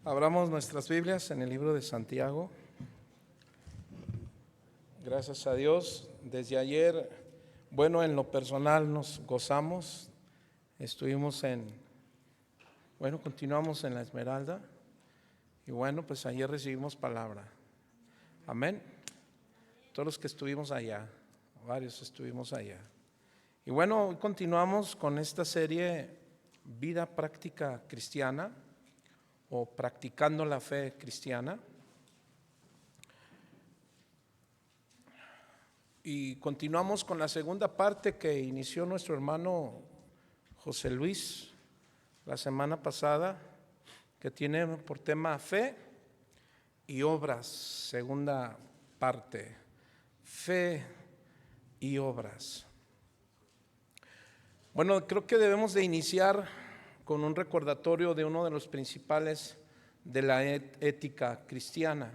Abramos nuestras Biblias en el libro de Santiago. Gracias a Dios, desde ayer, en lo personal nos gozamos. Continuamos en la Esmeralda y pues ayer recibimos palabra. Amén. Todos los que estuvimos allá, varios estuvimos allá. Y hoy continuamos con esta serie Vida Práctica Cristiana o Practicando la Fe Cristiana. Y continuamos con la segunda parte que inició nuestro hermano José Luis la semana pasada, que tiene por tema fe y obras. Segunda parte, fe y obras. Creo que debemos de iniciar con un recordatorio de uno de los principales de la ética cristiana,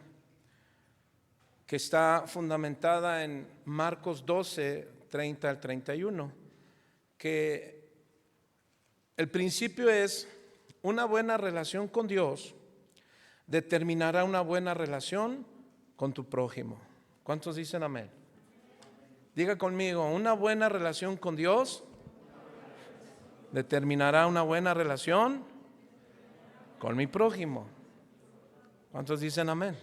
que está fundamentada en Marcos 12, 30 al 31, que el principio es: una buena relación con Dios determinará una buena relación con tu prójimo. ¿Cuántos dicen amén? Diga conmigo: una buena relación con Dios determinará una buena relación con mi prójimo. ¿Cuántos dicen amén?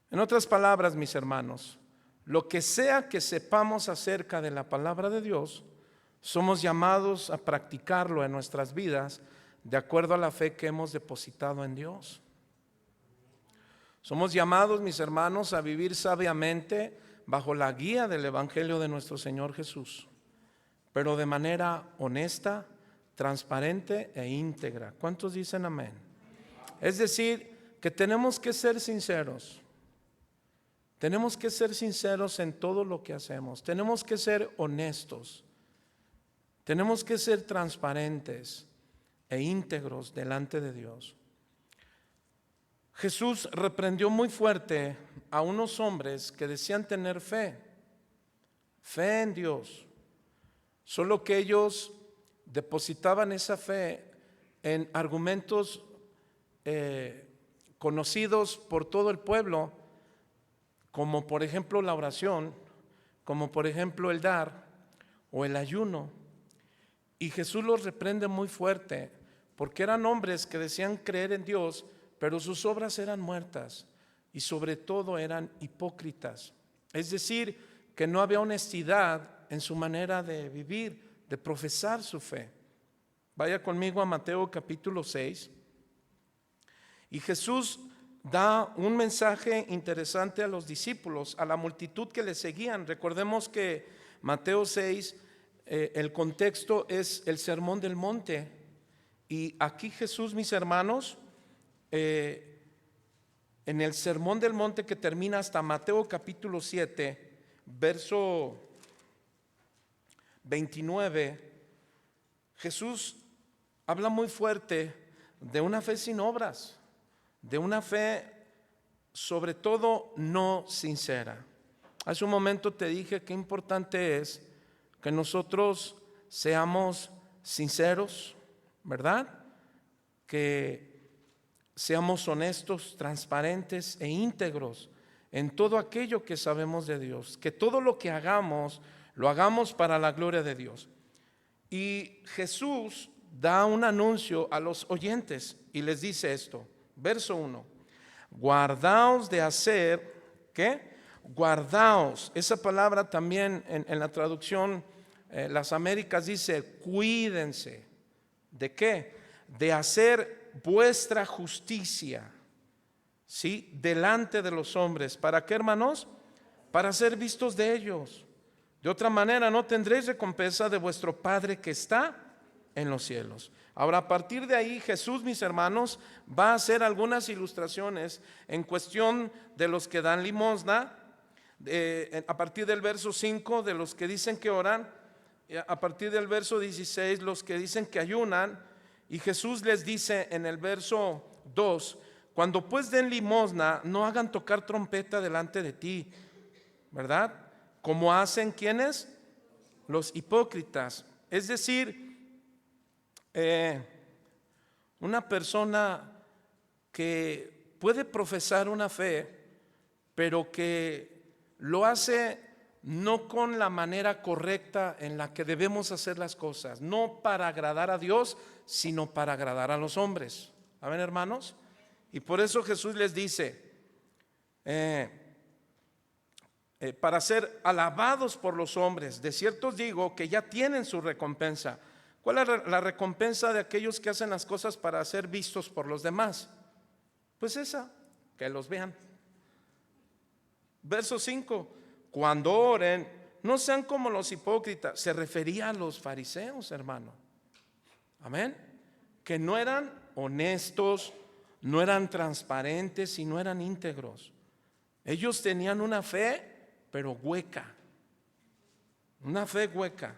En otras palabras, mis hermanos, lo que sea que sepamos acerca de la palabra de Dios, somos llamados a practicarlo en nuestras vidas de acuerdo a la fe que hemos depositado en Dios. Somos llamados, mis hermanos, a vivir sabiamente bajo la guía del Evangelio de nuestro Señor Jesús, pero de manera honesta, transparente e íntegra. ¿Cuántos dicen amén? Es decir, que tenemos que ser sinceros. Tenemos que ser sinceros en todo lo que hacemos. Tenemos que ser honestos. Tenemos que ser transparentes e íntegros delante de Dios. Jesús reprendió muy fuerte a unos hombres que decían tener fe en Dios, solo que ellos depositaban esa fe en argumentos conocidos por todo el pueblo, como por ejemplo la oración, como por ejemplo el dar o el ayuno. Y Jesús los reprende muy fuerte, porque eran hombres que decían creer en Dios, pero sus obras eran muertas y sobre todo eran hipócritas. Es decir, que no había honestidad en su manera de vivir, de profesar su fe. Vaya conmigo a Mateo capítulo 6. Y Jesús da un mensaje interesante a los discípulos, a la multitud que le seguían. Recordemos que Mateo 6, el contexto es el Sermón del Monte. Y aquí Jesús, mis hermanos, en el Sermón del Monte que termina hasta Mateo capítulo 7, verso 29, Jesús habla muy fuerte de una fe sin obras, de una fe sobre todo no sincera. Hace un momento te dije qué importante es que nosotros seamos sinceros, ¿verdad? Que seamos honestos, transparentes e íntegros en todo aquello que sabemos de Dios, que todo lo que hagamos, lo hagamos para la gloria de Dios. Y Jesús da un anuncio a los oyentes y les dice esto, verso 1: guardaos de hacer, ¿qué? Guardaos. Esa palabra también en la traducción Las Américas dice cuídense. ¿De qué? De hacer vuestra justicia, ¿sí? Delante de los hombres. ¿Para qué, hermanos? Para ser vistos de ellos. De otra manera no tendréis recompensa de vuestro Padre que está en los cielos. Ahora, a partir de ahí, Jesús, mis hermanos, va a hacer algunas ilustraciones en cuestión de los que dan limosna, a partir del verso 5, de los que dicen que oran, a partir del verso 16, los que dicen que ayunan, y Jesús les dice en el verso 2: cuando pues den limosna, no hagan tocar trompeta delante de ti, ¿verdad? Como hacen ¿quiénes? Los hipócritas. Es decir, una persona que puede profesar una fe, pero que lo hace no con la manera correcta en la que debemos hacer las cosas, no para agradar a Dios, sino para agradar a los hombres. ¿Amén, hermanos? Y por eso Jesús les dice, para ser alabados por los hombres, de cierto os digo que ya tienen su recompensa. ¿Cuál es la recompensa de aquellos que hacen las cosas para ser vistos por los demás? Pues esa, que los vean. Verso 5, cuando oren, no sean como los hipócritas. Se refería a los fariseos, hermano. Amén. Que no eran honestos, no eran transparentes y no eran íntegros. Ellos tenían una fe, pero hueca. Una fe hueca.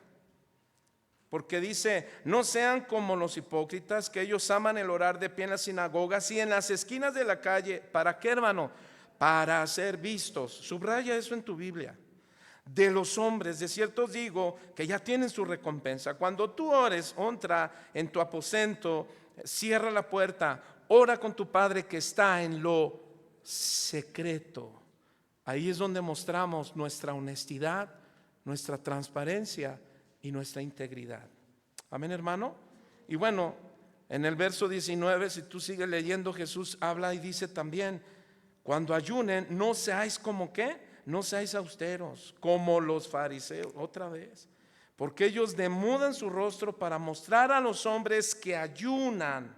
Porque dice, no sean como los hipócritas, que ellos aman el orar de pie en las sinagogas y en las esquinas de la calle. ¿Para qué, hermano? Para ser vistos. Subraya eso en tu Biblia. De los hombres, de cierto os digo que ya tienen su recompensa. Cuando tú ores, entra en tu aposento, cierra la puerta, ora con tu Padre que está en lo secreto. Ahí es donde mostramos nuestra honestidad, nuestra transparencia y nuestra integridad. Amén, hermano. Y bueno, en el verso 19, si tú sigues leyendo, Jesús habla y dice también, cuando ayunen, no seáis como ¿qué? No seáis austeros, como los fariseos, otra vez, porque ellos demudan su rostro para mostrar a los hombres que ayunan.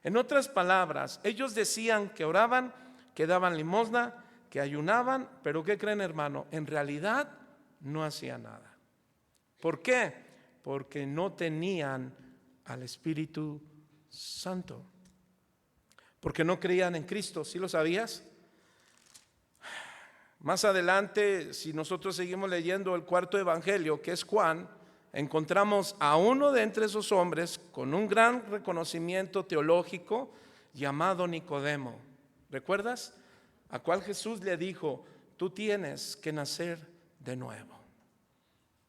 En otras palabras, ellos decían que oraban, que daban limosna, que ayunaban, pero ¿qué creen, hermano? En realidad no hacían nada. ¿Por qué? Porque no tenían al Espíritu Santo. Porque no creían en Cristo. ¿Sí lo sabías? Más adelante, si nosotros seguimos leyendo el cuarto evangelio, que es Juan, encontramos a uno de entre esos hombres con un gran reconocimiento teológico llamado Nicodemo. ¿Recuerdas? A cual Jesús le dijo, tú tienes que nacer de nuevo.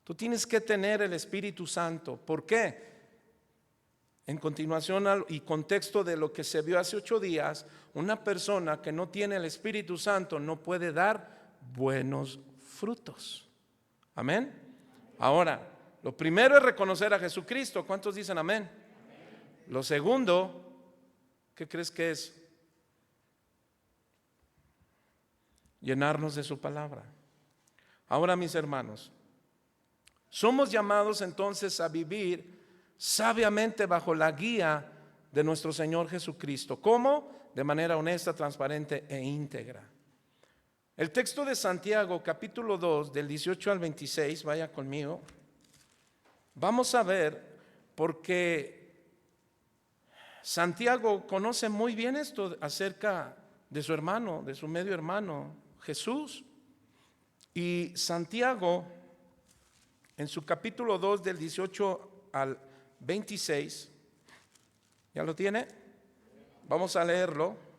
Tú tienes que tener el Espíritu Santo. ¿Por qué? En continuación y contexto de lo que se vio hace 8 días, una persona que no tiene el Espíritu Santo no puede dar buenos frutos. Amén. Ahora, lo primero es reconocer a Jesucristo. ¿Cuántos dicen amén? Lo segundo, ¿qué crees que es? Llenarnos de su palabra. Ahora, mis hermanos, somos llamados entonces a vivir sabiamente bajo la guía de nuestro Señor Jesucristo. ¿Cómo? De manera honesta, transparente e íntegra. El texto de Santiago, capítulo 2, del 18 al 26, vaya conmigo. Vamos a ver, porque Santiago conoce muy bien esto acerca de su hermano, de su medio hermano, Jesús. Y Santiago, en su capítulo 2, del 18 al 26, ¿ya lo tiene? Vamos a leerlo.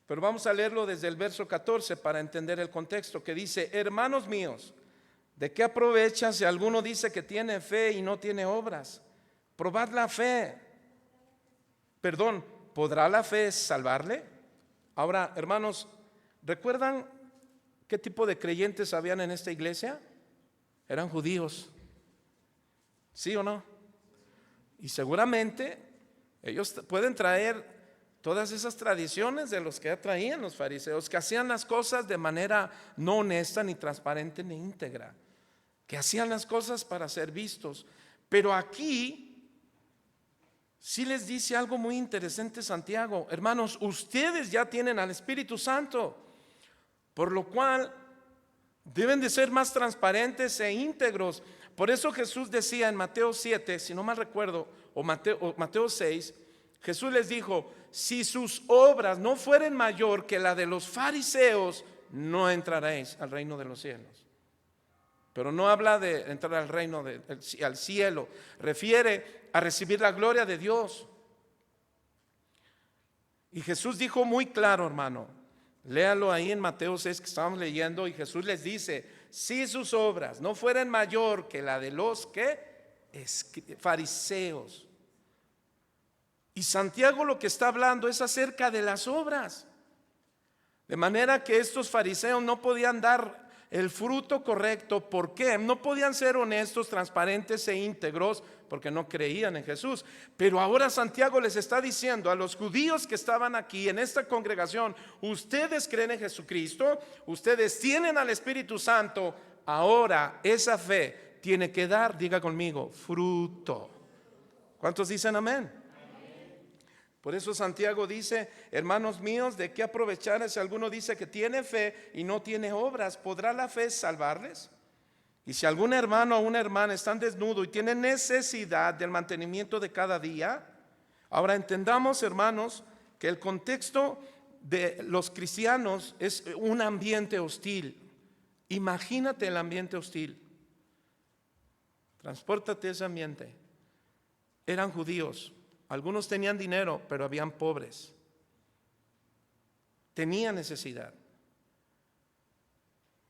Pero vamos a leerlo desde el verso 14 para entender el contexto, que dice, hermanos míos, ¿de qué aprovecha si alguno dice que tiene fe y no tiene obras? Probad la fe. ¿Podrá la fe salvarle? Ahora, hermanos, ¿recuerdan qué tipo de creyentes habían en esta iglesia? Eran judíos. ¿Sí o no? Y seguramente ellos pueden traer todas esas tradiciones de los que ya traían los fariseos, que hacían las cosas de manera no honesta, ni transparente, ni íntegra, que hacían las cosas para ser vistos. Pero aquí sí les dice algo muy interesante Santiago. Hermanos, ustedes ya tienen al Espíritu Santo, por lo cual deben de ser más transparentes e íntegros. Por eso Jesús decía en Mateo 7, si no mal recuerdo, o Mateo 6, Jesús les dijo, si sus obras no fueren mayor que la de los fariseos, no entraréis al reino de los cielos. Pero no habla de entrar al reino, al cielo, refiere a recibir la gloria de Dios. Y Jesús dijo muy claro, hermano, léalo ahí en Mateo 6 que estábamos leyendo, y Jesús les dice, si sus obras no fueran mayor que la de los fariseos. Y Santiago lo que está hablando es acerca de las obras. De manera que estos fariseos no podían dar el fruto correcto. ¿Por qué? No podían ser honestos, transparentes e íntegros porque no creían en Jesús. Pero ahora Santiago les está diciendo a los judíos que estaban aquí en esta congregación: ustedes creen en Jesucristo, ustedes tienen al Espíritu Santo. Ahora esa fe tiene que dar, diga conmigo, fruto. ¿Cuántos dicen amén? Por eso Santiago dice: hermanos míos, ¿de qué aprovechar si alguno dice que tiene fe y no tiene obras? ¿Podrá la fe salvarles? Y si algún hermano o una hermana están desnudos y tienen necesidad del mantenimiento de cada día. Ahora entendamos, hermanos, que el contexto de los cristianos es un ambiente hostil. Imagínate el ambiente hostil. Transpórtate a ese ambiente. Eran judíos. Algunos tenían dinero, pero habían pobres. Tenían necesidad.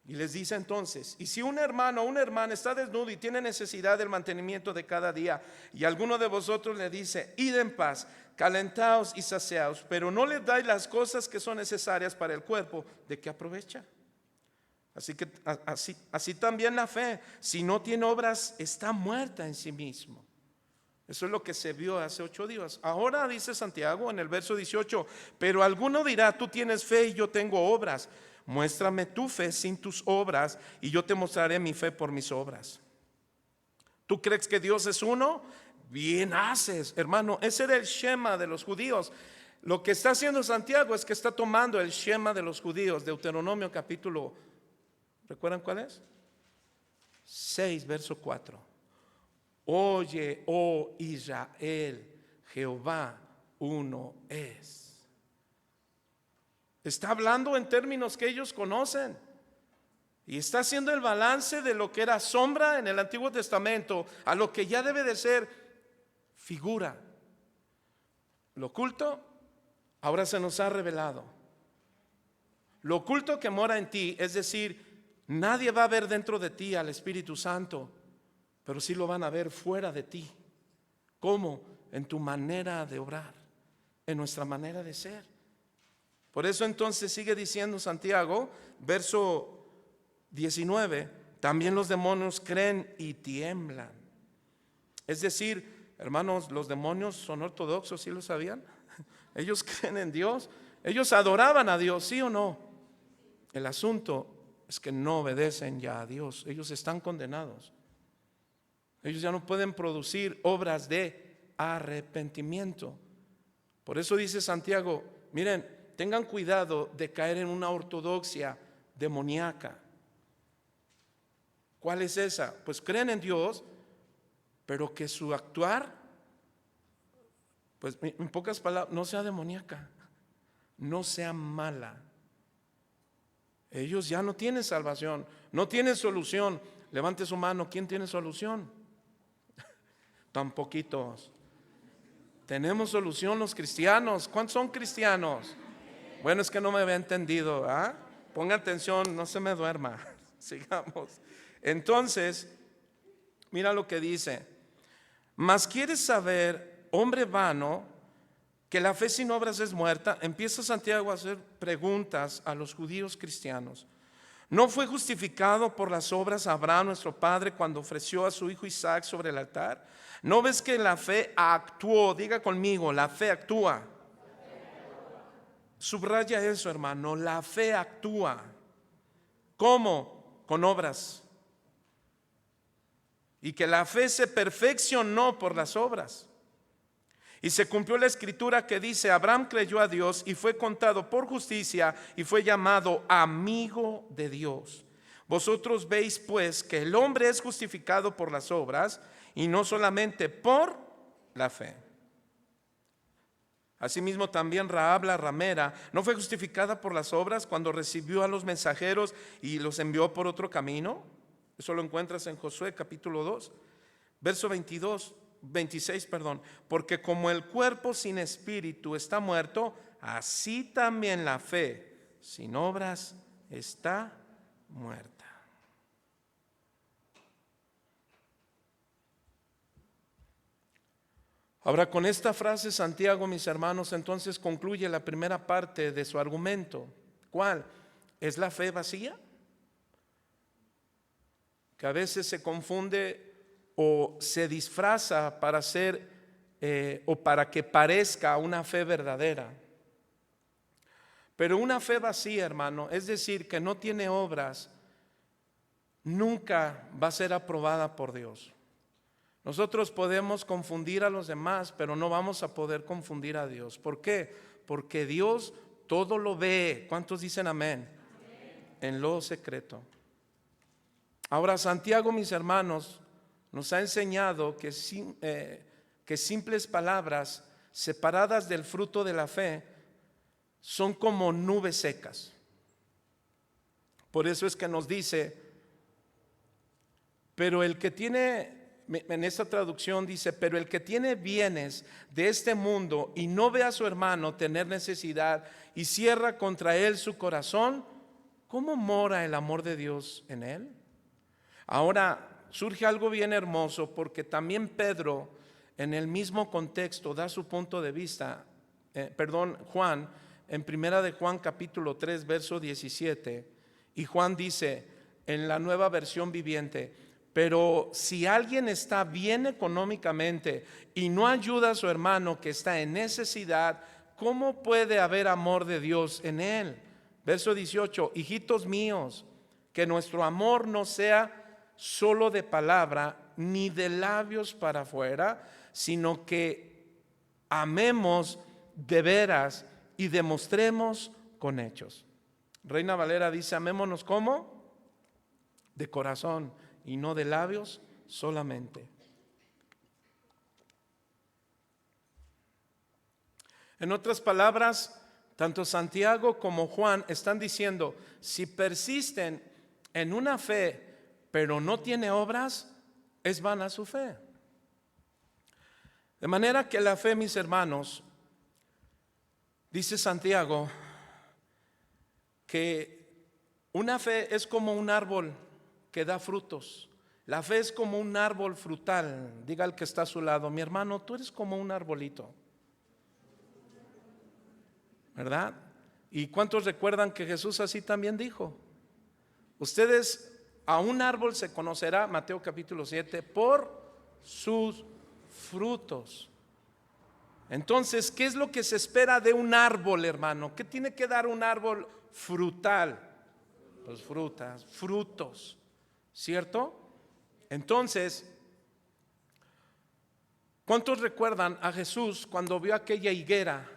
Y les dice entonces: y si un hermano o una hermana está desnudo y tiene necesidad del mantenimiento de cada día, y alguno de vosotros le dice: id en paz, calentaos y saciaos, pero no les dais las cosas que son necesarias para el cuerpo, ¿de qué aprovecha? Así también la fe, si no tiene obras, está muerta en sí mismo. Eso es lo que se vio hace 8 días. Ahora dice Santiago en el verso 18: pero alguno dirá: tú tienes fe y yo tengo obras. Muéstrame tu fe sin tus obras y yo te mostraré mi fe por mis obras. ¿Tú crees que Dios es uno? Bien haces, hermano. Ese era el Shema de los judíos. Lo que está haciendo Santiago es que está tomando el Shema de los judíos. Deuteronomio capítulo, ¿recuerdan cuál es? 6, verso 4. Oye, oh Israel, Jehová uno es. Está hablando en términos que ellos conocen. Y está haciendo el balance de lo que era sombra en el Antiguo Testamento a lo que ya debe de ser figura. Lo oculto ahora se nos ha revelado. Lo oculto que mora en ti, es decir, nadie va a ver dentro de ti al Espíritu Santo, pero sí lo van a ver fuera de ti. ¿Cómo? En tu manera de obrar, en nuestra manera de ser. Por eso entonces sigue diciendo Santiago, verso 19: también los demonios creen y tiemblan. Es decir, hermanos, los demonios son ortodoxos, ¿sí lo sabían? Ellos creen en Dios, ellos adoraban a Dios, ¿sí o no? El asunto es que no obedecen ya a Dios, ellos están condenados. Ellos ya no pueden producir obras de arrepentimiento. Por eso dice Santiago: miren, tengan cuidado de caer en una ortodoxia demoníaca. ¿Cuál es esa? Pues creen en Dios, pero que su actuar, pues en pocas palabras, no sea demoníaca, no sea mala. Ellos ya no tienen salvación, no tienen solución. Levante su mano, ¿quién tiene solución? Tan poquitos. Tenemos solución los cristianos. ¿Cuántos son cristianos? Bueno, es que no me había entendido, ¿ah? Ponga atención, no se me duerma. Sigamos. Entonces, mira lo que dice: mas quieres saber, hombre vano, que la fe sin obras es muerta. Empieza Santiago a hacer preguntas a los judíos cristianos. ¿No fue justificado por las obras Abraham nuestro padre cuando ofreció a su hijo Isaac sobre el altar? ¿No ves que la fe actuó? Diga conmigo, la fe actúa. Subraya eso, hermano, la fe actúa. ¿Cómo? Con obras. Y que la fe se perfeccionó por las obras. Y se cumplió la escritura que dice: Abraham creyó a Dios y fue contado por justicia y fue llamado amigo de Dios. Vosotros veis pues que el hombre es justificado por las obras y no solamente por la fe. Asimismo también Rahab la ramera no fue justificada por las obras cuando recibió a los mensajeros y los envió por otro camino. Eso lo encuentras en Josué capítulo 2, verso 26, porque como el cuerpo sin espíritu está muerto, así también la fe sin obras está muerta. Ahora, con esta frase Santiago, mis hermanos, entonces concluye la primera parte de su argumento. ¿Cuál? ¿Es la fe vacía? Que a veces se confunde o se disfraza para ser o para que parezca una fe verdadera. Pero una fe vacía, hermano, es decir, que no tiene obras, nunca va a ser aprobada por Dios. Nosotros podemos confundir a los demás, pero no vamos a poder confundir a Dios. ¿Por qué? Porque Dios todo lo ve. ¿Cuántos dicen amén? En lo secreto. Ahora, Santiago, mis hermanos, nos ha enseñado que simples palabras separadas del fruto de la fe son como nubes secas. Por eso es que nos dice, pero el que tiene, en esta traducción dice, pero el que tiene bienes de este mundo y no ve a su hermano tener necesidad y cierra contra él su corazón, ¿cómo mora el amor de Dios en él? Ahora surge algo bien hermoso, porque también Pedro en el mismo contexto da su punto de vista. Juan, en primera de Juan capítulo 3 verso 17, y Juan dice en la Nueva Versión Viviente: pero si alguien está bien económicamente y no ayuda a su hermano que está en necesidad, ¿cómo puede haber amor de Dios en él? Verso 18: hijitos míos, que nuestro amor no sea solo de palabra ni de labios para afuera, sino que amemos de veras y demostremos con hechos. Reina Valera dice: amémonos ¿cómo? De corazón y no de labios solamente. En otras palabras, tanto Santiago como Juan están diciendo: si persisten en una fe pero no tiene obras, es vana su fe. De manera que la fe, mis hermanos, dice Santiago, que una fe es como un árbol que da frutos. La fe es como un árbol frutal. Diga al que está a su lado: mi hermano, tú eres como un arbolito, ¿verdad? ¿Y cuántos recuerdan que Jesús así también dijo? Ustedes, a un árbol se conocerá, Mateo capítulo 7, por sus frutos. Entonces, ¿qué es lo que se espera de un árbol, hermano? ¿Qué tiene que dar un árbol frutal? Pues frutas, frutos, ¿cierto? Entonces, ¿cuántos recuerdan a Jesús cuando vio aquella higuera?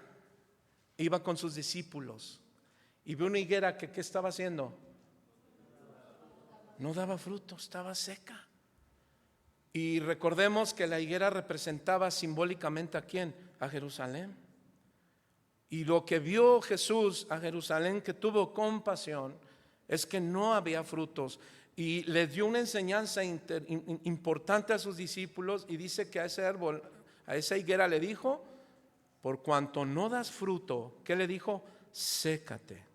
Iba con sus discípulos y vio una higuera que ¿qué estaba haciendo? No daba fruto, estaba seca. Y recordemos que la higuera representaba simbólicamente ¿a quién? A Jerusalén. Y lo que vio Jesús a Jerusalén, que tuvo compasión, es que no había frutos. Y le dio una enseñanza importante a sus discípulos, y dice que a ese árbol, a esa higuera le dijo: por cuanto no das fruto, ¿qué le dijo? Sécate.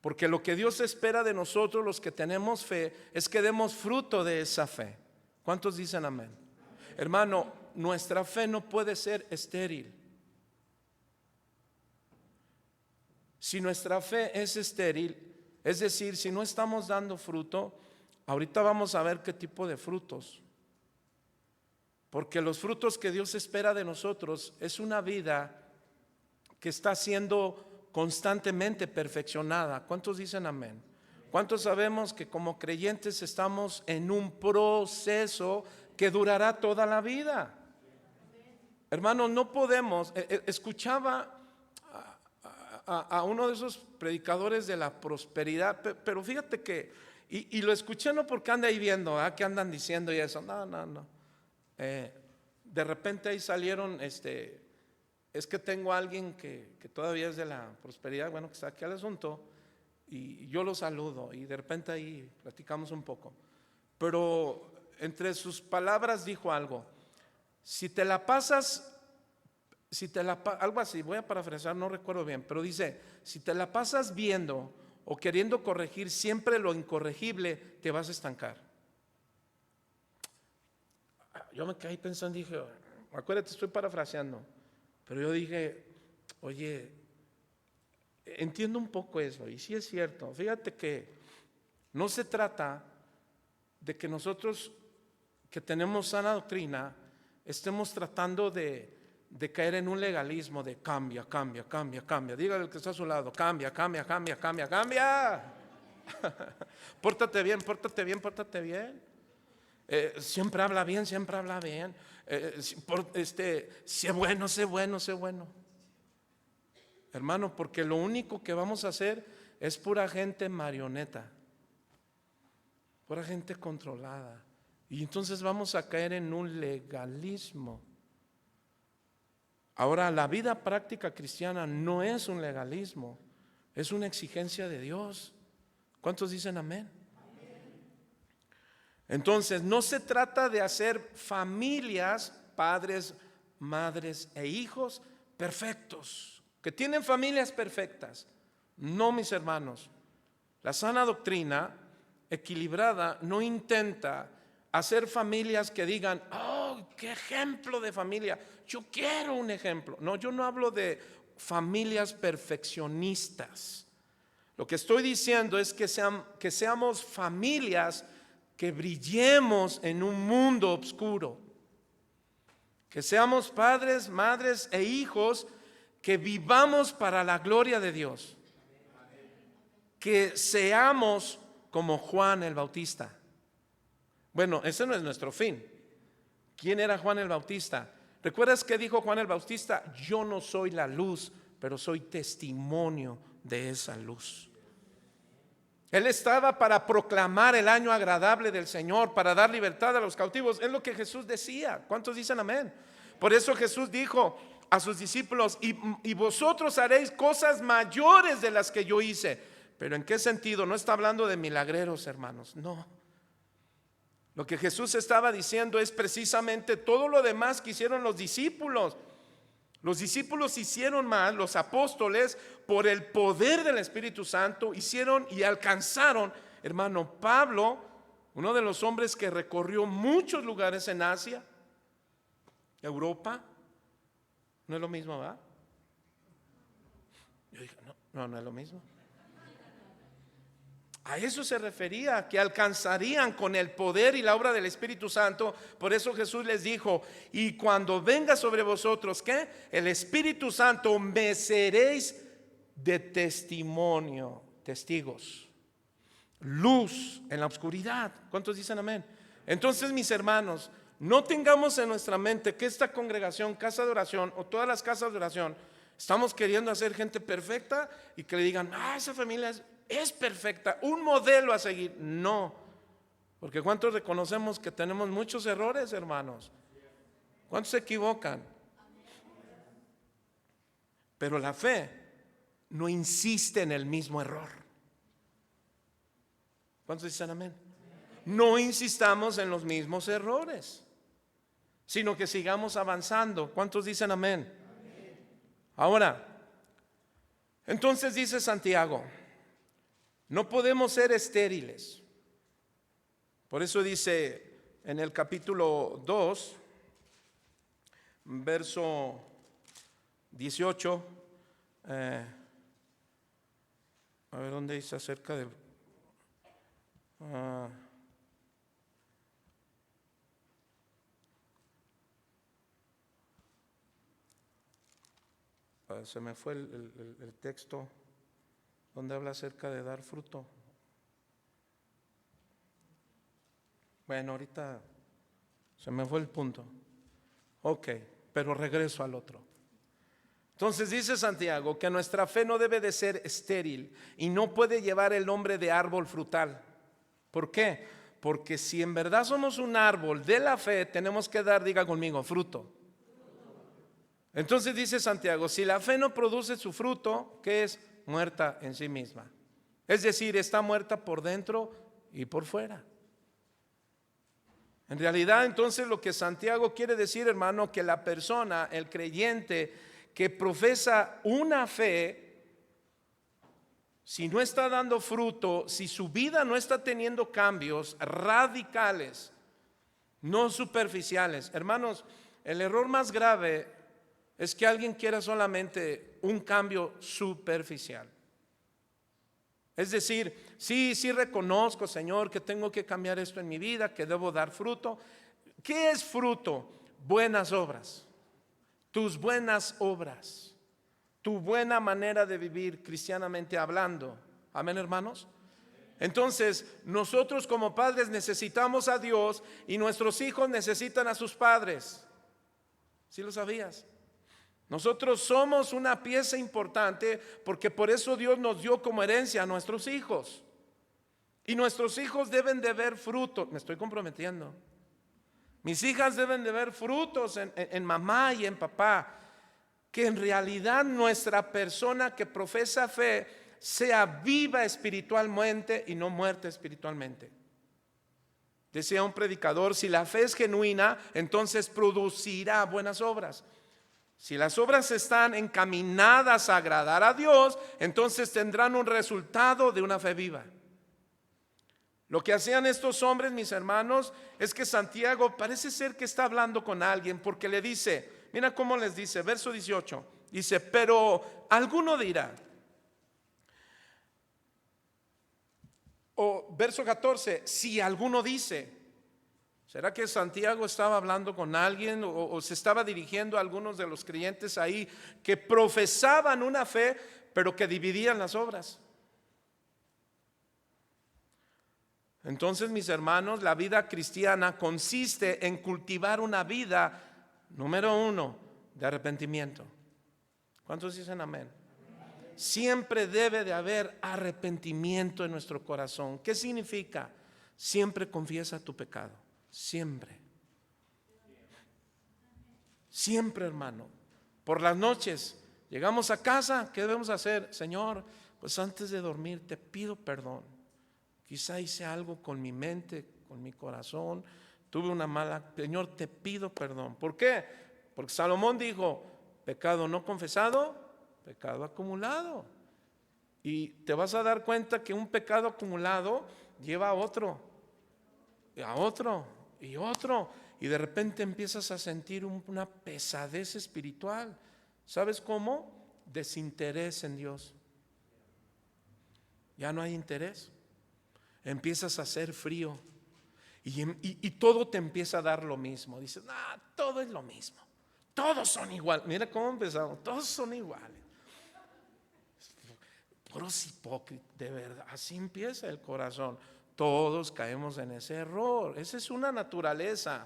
Porque lo que Dios espera de nosotros, los que tenemos fe, es que demos fruto de esa fe. ¿Cuántos dicen amén? Hermano, nuestra fe no puede ser estéril. Si nuestra fe es estéril, es decir, si no estamos dando fruto, ahorita vamos a ver qué tipo de frutos. Porque los frutos que Dios espera de nosotros es una vida que está siendo constantemente perfeccionada. ¿Cuántos dicen amén? ¿Cuántos sabemos que como creyentes estamos en un proceso que durará toda la vida? Hermanos, no podemos. Escuchaba a uno de esos predicadores de la prosperidad, pero fíjate que, y lo escuché no porque anda ahí viendo, que andan diciendo y eso, no. De repente ahí salieron, es que tengo a alguien que todavía es de la prosperidad, bueno, que está aquí al asunto, y yo lo saludo, y de repente ahí platicamos un poco. Pero entre sus palabras dijo algo: si te la pasas, algo así, voy a parafrasear, no recuerdo bien, pero dice: si te la pasas viendo o queriendo corregir siempre lo incorregible, te vas a estancar. Yo me caí pensando y dije: Acuérdate, estoy parafraseando. Pero yo dije, oye, entiendo un poco eso, y sí es cierto. Fíjate que no se trata de que nosotros que tenemos sana doctrina estemos tratando de caer en un legalismo de cambia. Dígale al que está a su lado, cambia. Pórtate bien. Siempre habla bien. Sé bueno. Hermano, porque lo único que vamos a hacer es pura gente marioneta, pura gente controlada. Y entonces vamos a caer en un legalismo. Ahora, la vida práctica cristiana no es un legalismo, es una exigencia de Dios. ¿Cuántos dicen amén? Entonces, no se trata de hacer familias, padres, madres e hijos perfectos, que tienen familias perfectas. No, mis hermanos. La sana doctrina equilibrada no intenta hacer familias que digan, oh, qué ejemplo de familia, yo quiero un ejemplo. No, yo no hablo de familias perfeccionistas. Lo que estoy diciendo es que seamos familias que brillemos en un mundo oscuro, que seamos padres, madres e hijos que vivamos para la gloria de Dios, que seamos como Juan el Bautista. Bueno, ese no es nuestro fin. ¿Quién era Juan el Bautista? ¿Recuerdas que dijo Juan el Bautista? Yo no soy la luz, pero soy testimonio de esa luz. Él estaba para proclamar el año agradable del Señor, para dar libertad a los cautivos. Es lo que Jesús decía. ¿Cuántos dicen amén? Por eso Jesús dijo a sus discípulos, y vosotros haréis cosas mayores de las que yo hice. ¿Pero en qué sentido? No está hablando de milagreros, hermanos, no. Lo que Jesús estaba diciendo es precisamente todo lo demás que hicieron los discípulos. Los discípulos hicieron más, los apóstoles, por el poder del Espíritu Santo, hicieron y alcanzaron. Hermano, Pablo, uno de los hombres que recorrió muchos lugares en Asia, Europa, no es lo mismo, ¿verdad? Yo dije, no es lo mismo. A eso se refería, que alcanzarían con el poder y la obra del Espíritu Santo. Por eso Jesús les dijo, y cuando venga sobre vosotros, ¿qué? El Espíritu Santo, me seréis de testimonio, testigos, luz en la oscuridad. ¿Cuántos dicen amén? Entonces, mis hermanos, no tengamos en nuestra mente que esta congregación, casa de oración o todas las casas de oración, estamos queriendo hacer gente perfecta y que le digan, esa familia es perfecta, un modelo a seguir. No, porque ¿cuántos reconocemos que tenemos muchos errores, hermanos? ¿Cuántos se equivocan? Pero la fe no insiste en el mismo error. ¿Cuántos dicen amén? No insistamos en los mismos errores, sino que sigamos avanzando. ¿Cuántos dicen amén? Ahora, entonces dice Santiago, no podemos ser estériles. Por eso dice en el capítulo 2, verso 18, a ver dónde dice acerca de se me fue el texto donde habla acerca de dar fruto. Bueno, ahorita se me fue el punto. Ok, pero regreso al otro. Entonces dice Santiago que nuestra fe no debe de ser estéril y no puede llevar el nombre de árbol frutal. ¿Por qué? Porque si en verdad somos un árbol de la fe, tenemos que dar, diga conmigo, fruto. Entonces dice Santiago, si la fe no produce su fruto, ¿qué es? Muerta en sí misma. Es decir, está muerta por dentro y por fuera. En realidad, entonces, lo que Santiago quiere decir, hermano, que la persona, el creyente que profesa una fe, si no está dando fruto, si su vida no está teniendo cambios radicales, no superficiales. Hermanos, el error más grave es que alguien quiera solamente un cambio superficial. Es decir, sí reconozco, Señor, que tengo que cambiar esto en mi vida, que debo dar fruto. ¿Qué es fruto? Buenas obras. Tus buenas obras, tu buena manera de vivir cristianamente hablando. Amén, hermanos. Entonces, nosotros como padres necesitamos a Dios y nuestros hijos necesitan a sus padres. ¿Sí lo sabías? Nosotros somos una pieza importante porque por eso Dios nos dio como herencia a nuestros hijos. Y nuestros hijos deben de ver fruto. Me estoy comprometiendo. Mis hijas deben de ver frutos en mamá y en papá. Que en realidad nuestra persona que profesa fe sea viva espiritualmente y no muerta espiritualmente. Decía un predicador, si la fe es genuina, entonces producirá buenas obras. Si las obras están encaminadas a agradar a Dios, entonces tendrán un resultado de una fe viva. Lo que hacían estos hombres, mis hermanos, es que Santiago parece ser que está hablando con alguien porque le dice, mira cómo les dice, verso 18, dice, pero alguno dirá, o verso 14, si alguno dice, ¿será que Santiago estaba hablando con alguien o se estaba dirigiendo a algunos de los creyentes ahí que profesaban una fe pero que dividían las obras? Entonces, mis hermanos, la vida cristiana consiste en cultivar una vida, número uno, de arrepentimiento. ¿Cuántos dicen amén? Siempre debe de haber arrepentimiento en nuestro corazón. ¿Qué significa? Siempre confiesa tu pecado. Siempre. Siempre, hermano. Por las noches llegamos a casa, ¿qué debemos hacer? Señor, pues antes de dormir te pido perdón. Quizá hice algo con mi mente, con mi corazón, tuve una mala, Señor, te pido perdón. ¿Por qué? Porque Salomón dijo, pecado no confesado, pecado acumulado. Y te vas a dar cuenta que un pecado acumulado lleva a otro, a otro y otro. Y de repente empiezas a sentir una pesadez espiritual. ¿Sabes cómo? Desinterés en Dios. Ya no hay interés. Empiezas a hacer frío y todo te empieza a dar lo mismo. Dices, todo es lo mismo, todos son iguales. Mira cómo empezamos, todos son iguales. Puros hipócritas, de verdad, así empieza el corazón. Todos caemos en ese error, esa es una naturaleza.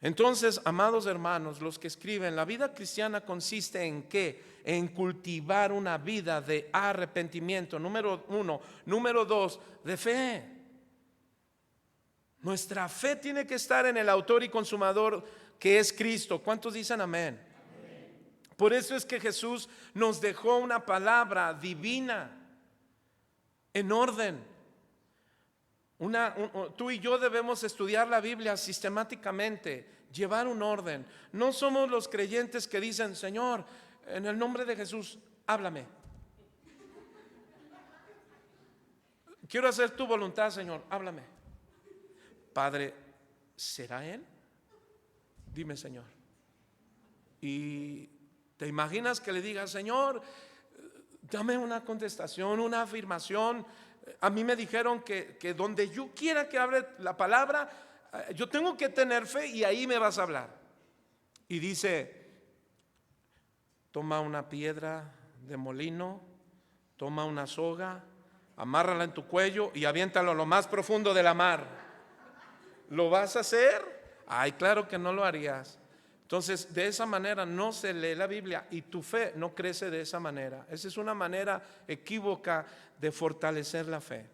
Entonces, amados hermanos, los que escriben, la vida cristiana consiste en ¿qué? En cultivar una vida de arrepentimiento, número uno. Número dos, de fe. Nuestra fe tiene que estar en el autor y consumador que es Cristo. ¿Cuántos dicen amén? Por eso es que Jesús nos dejó una palabra divina, en orden. Tú y yo debemos estudiar la Biblia sistemáticamente, llevar un orden. No somos los creyentes que dicen, Señor, en el nombre de Jesús, háblame. Quiero hacer tu voluntad, Señor, háblame. Padre, ¿será Él? Dime, Señor. Y te imaginas que le digas, Señor, dame una contestación, una afirmación. A mí me dijeron que donde yo quiera que hable la palabra, yo tengo que tener fe y ahí me vas a hablar. Y dice, toma una piedra de molino, toma una soga, amárrala en tu cuello y aviéntalo a lo más profundo de la mar. ¿Lo vas a hacer? Ay, claro que no lo harías. Entonces, de esa manera no se lee la Biblia y tu fe no crece de esa manera. Esa es una manera equívoca de fortalecer la fe.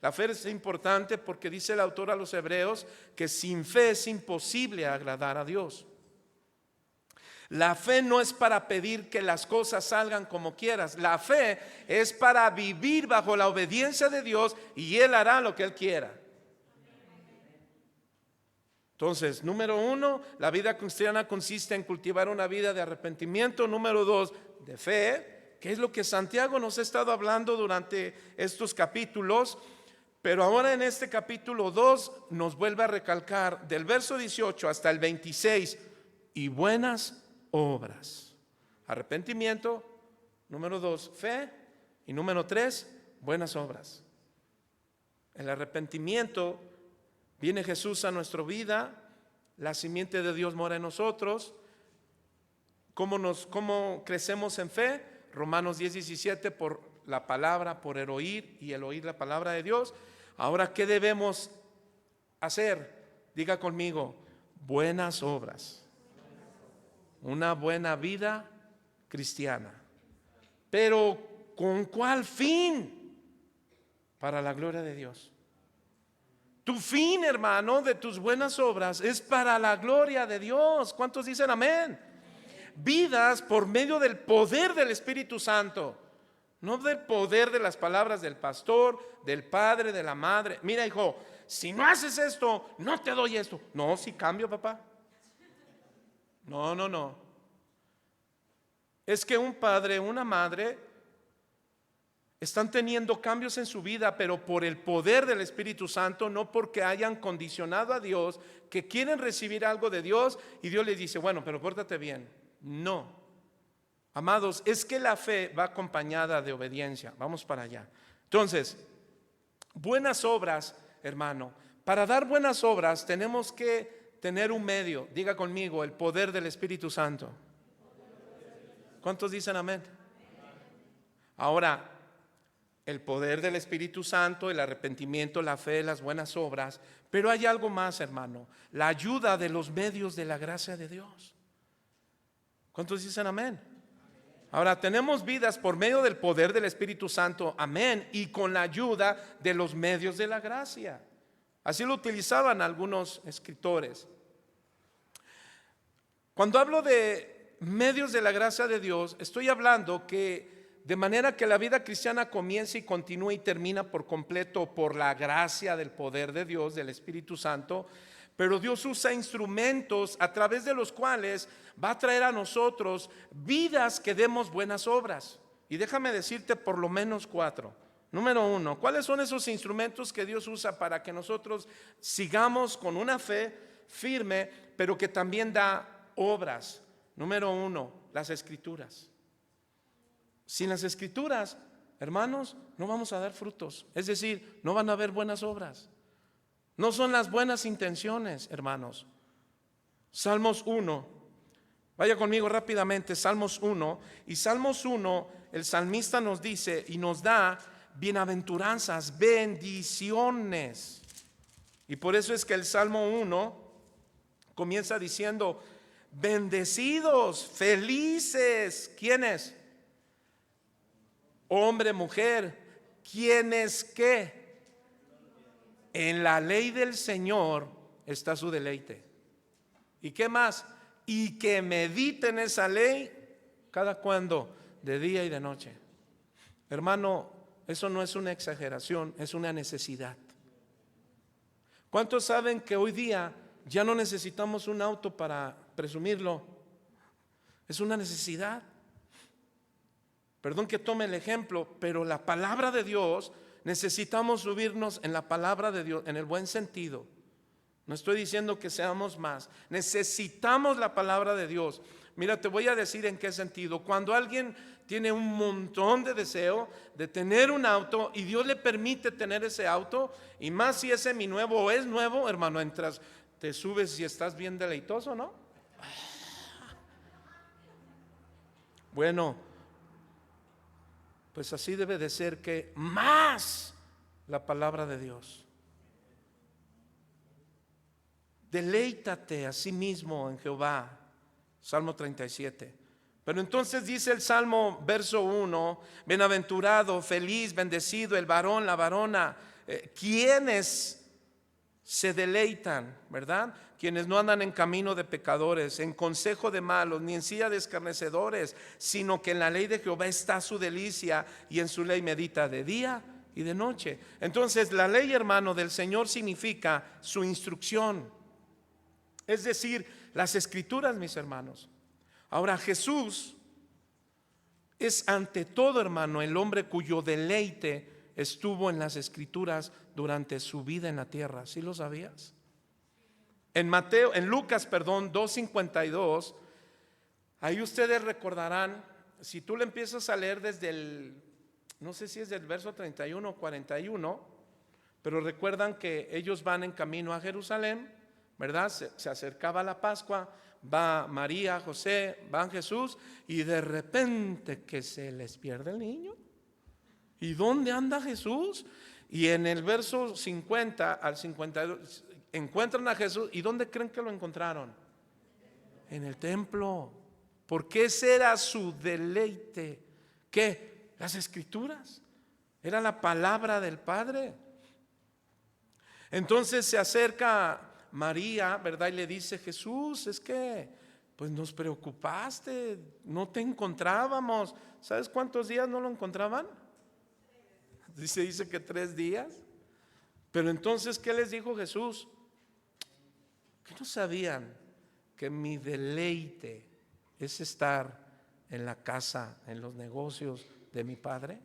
La fe es importante porque dice el autor a los Hebreos que sin fe es imposible agradar a Dios. La fe no es para pedir que las cosas salgan como quieras. La fe es para vivir bajo la obediencia de Dios y Él hará lo que Él quiera. Entonces, número uno, la vida cristiana consiste en cultivar una vida de arrepentimiento. Número dos, de fe, que es lo que Santiago nos ha estado hablando durante estos capítulos. Pero ahora en este capítulo 2 nos vuelve a recalcar del verso 18 hasta el 26. y buenas obras. Arrepentimiento, número 2, fe, y número 3, buenas obras. El arrepentimiento, viene Jesús a nuestra vida, la simiente de Dios mora en nosotros. ¿Cómo crecemos en fe? Romanos 10:17, por la palabra, por el oír, y el oír la palabra de Dios. Ahora, ¿qué debemos hacer? Diga conmigo, buenas obras. Una buena vida cristiana. Pero ¿con cuál fin? Para la gloria de Dios. Tu fin, hermano, de tus buenas obras es para la gloria de Dios. ¿Cuántos dicen amén? Vidas por medio del poder del Espíritu Santo, no del poder de las palabras del pastor, del padre, de la madre. Mira, hijo, si no haces esto, no te doy esto. No, si cambio, papá. No. Es que un padre, una madre están teniendo cambios en su vida, pero por el poder del Espíritu Santo, no porque hayan condicionado a Dios, que quieren recibir algo de Dios y Dios les dice, bueno, pero pórtate bien. No, amados, es que la fe va acompañada de obediencia. Vamos para allá. Entonces, buenas obras, hermano. Para dar buenas obras tenemos que tener un medio. Diga conmigo, el poder del Espíritu Santo. ¿Cuántos dicen amén? Ahora, el poder del Espíritu Santo, el arrepentimiento, la fe, las buenas obras. Pero hay algo más, hermano, la ayuda de los medios de la gracia de Dios. ¿Cuántos dicen amén? Ahora, tenemos vidas por medio del poder del Espíritu Santo, amén, y con la ayuda de los medios de la gracia. Así lo utilizaban algunos escritores. Cuando hablo de medios de la gracia de Dios, estoy hablando que de manera que la vida cristiana comienza y continúa y termina por completo por la gracia del poder de Dios, del Espíritu Santo. Pero Dios usa instrumentos a través de los cuales va a traer a nosotros vidas que demos buenas obras. Y déjame decirte por lo menos 4. Número 1, ¿cuáles son esos instrumentos que Dios usa para que nosotros sigamos con una fe firme, pero que también da obras? Número 1, las Escrituras. Sin las Escrituras, hermanos, no vamos a dar frutos. Es decir, no van a haber buenas obras. No son las buenas intenciones, hermanos. Salmos 1. Vaya conmigo rápidamente, Salmos 1. Y Salmos 1, el salmista nos dice y nos da bienaventuranzas, bendiciones. Y por eso es que el Salmo 1 comienza diciendo, bendecidos, felices. ¿Quiénes? Hombre, mujer. ¿Quiénes qué? En la ley del Señor está su deleite. ¿Y qué más? Y que mediten esa ley cada cuando, de día y de noche. Hermano, eso no es una exageración, es una necesidad. ¿Cuántos saben que hoy día ya no necesitamos un auto para presumirlo? Es una necesidad. Perdón que tome el ejemplo, pero la palabra de Dios, necesitamos subirnos en la palabra de Dios en el buen sentido. No estoy diciendo que seamos más. Necesitamos la palabra de Dios. Mira, te voy a decir en qué sentido. Cuando alguien tiene un montón de deseo de tener un auto y Dios le permite tener ese auto, y más si es seminuevo o es nuevo, hermano, entras, te subes y estás bien deleitoso, ¿no? Bueno, pues así debe de ser, que más la palabra de Dios. Deleítate a sí mismo en Jehová. Salmo 37. Pero entonces dice el Salmo, verso 1, bienaventurado, feliz, bendecido el varón, la varona, quienes se deleitan, ¿verdad? Quienes no andan en camino de pecadores, en consejo de malos, ni en silla de escarnecedores, sino que en la ley de Jehová está su delicia, y en su ley medita de día y de noche. Entonces la ley, hermano, del Señor significa su instrucción, es decir, las Escrituras, mis hermanos. Ahora, Jesús es ante todo, hermano, el hombre cuyo deleite estuvo en las Escrituras durante su vida en la tierra. ¿Sí lo sabías? En Lucas, 2:52, ahí ustedes recordarán, si tú le empiezas a leer desde no sé si es del verso 31 o 41, pero recuerdan que ellos van en camino a Jerusalén, ¿verdad? Se acercaba la Pascua, va María, José, van Jesús, y de repente que se les pierde el niño. ¿Y dónde anda Jesús? Y en el verso 50 al 52 encuentran a Jesús. ¿Y dónde creen que lo encontraron? En el templo. Porque ese era su deleite. ¿Qué? Las escrituras. Era la palabra del Padre. Entonces se acerca María, ¿verdad? Y le dice: Jesús, es que pues nos preocupaste, no te encontrábamos. ¿Sabes cuántos días no lo encontraban? Dice que 3 días. Pero entonces, ¿qué les dijo Jesús? ¿Que no sabían que mi deleite es estar en la casa, en los negocios de mi Padre?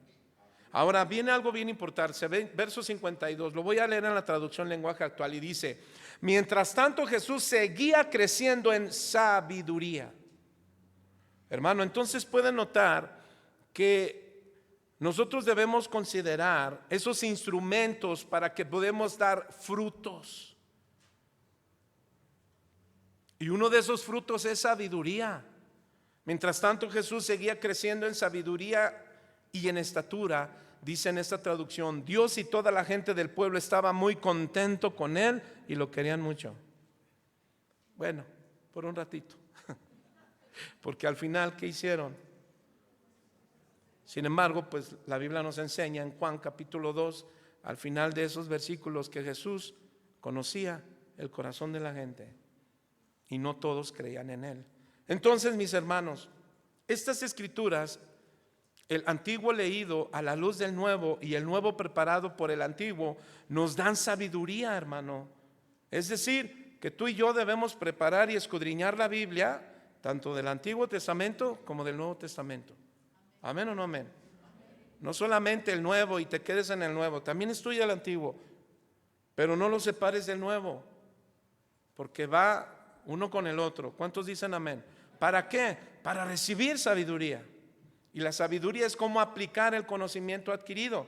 Ahora viene algo bien importante, verso 52, lo voy a leer en la traducción lenguaje actual, y dice: mientras tanto Jesús seguía creciendo en sabiduría. Hermano, entonces pueden notar que nosotros debemos considerar esos instrumentos para que podamos dar frutos. Y uno de esos frutos es sabiduría. Mientras tanto Jesús seguía creciendo en sabiduría y en estatura. Dice en esta traducción: Dios y toda la gente del pueblo estaba muy contento con él y lo querían mucho. Bueno, por un ratito. Porque al final, ¿qué hicieron? Sin embargo, pues la Biblia nos enseña en Juan capítulo 2, al final de esos versículos, que Jesús conocía el corazón de la gente y no todos creían en él. Entonces, mis hermanos, estas escrituras, el antiguo leído a la luz del nuevo y el nuevo preparado por el antiguo, nos dan sabiduría, hermano. Es decir, que tú y yo debemos preparar y escudriñar la Biblia, tanto del Antiguo Testamento como del Nuevo Testamento. ¿Amén o no amén? No solamente el nuevo y te quedes en el nuevo, también estudia el antiguo, pero no lo separes del nuevo, porque va uno con el otro. ¿Cuántos dicen amén? ¿Para qué? Para recibir sabiduría. Y la sabiduría es cómo aplicar el conocimiento adquirido.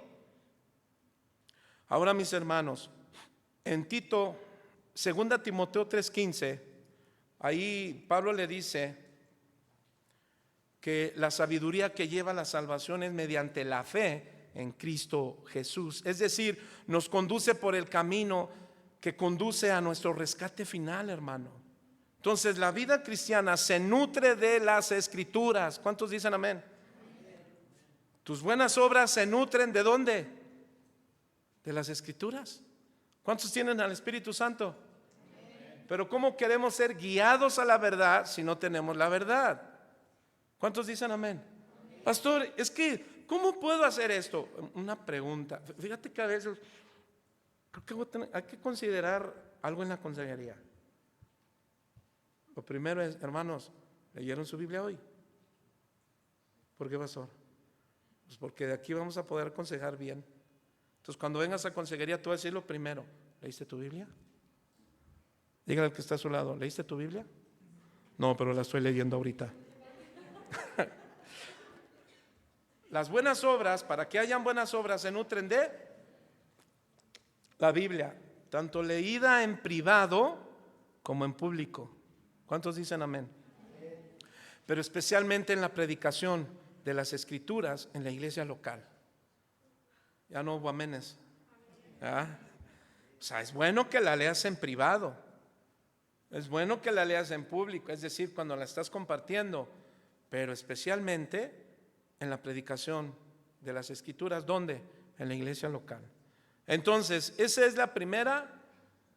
Ahora, mis hermanos, en Tito, 2 Timoteo 3:15, ahí Pablo le dice que la sabiduría que lleva a la salvación es mediante la fe en Cristo Jesús. Es decir, nos conduce por el camino que conduce a nuestro rescate final, hermano. Entonces, la vida cristiana se nutre de las escrituras. ¿Cuántos dicen amén? Tus buenas obras se nutren ¿de dónde? De las escrituras. ¿Cuántos tienen al Espíritu Santo? Pero ¿cómo queremos ser guiados a la verdad si no tenemos la verdad? ¿Cuántos dicen amén? Pastor, es que ¿cómo puedo hacer esto? Una pregunta. Fíjate que a veces creo que hay que considerar algo en la consejería. Lo primero es, hermanos, ¿leyeron su Biblia hoy? ¿Por qué, pastor? Pues porque de aquí vamos a poder aconsejar bien. Entonces, cuando vengas a consejería, tú vas a decir lo primero: ¿leíste tu Biblia? Dígale al que está a su lado: ¿leíste tu Biblia? No, pero la estoy leyendo ahorita. Las buenas obras, para que hayan buenas obras, se nutren de la Biblia, tanto leída en privado como en público. ¿Cuántos dicen amén? Pero especialmente en la predicación de las escrituras en la iglesia local. Ya no hubo amenes. ¿Ah? O sea, es bueno que la leas en privado, es bueno que la leas en público, es decir, cuando la estás compartiendo, pero especialmente en la predicación de las escrituras. ¿Dónde? En la iglesia local. Entonces, esa es la primera,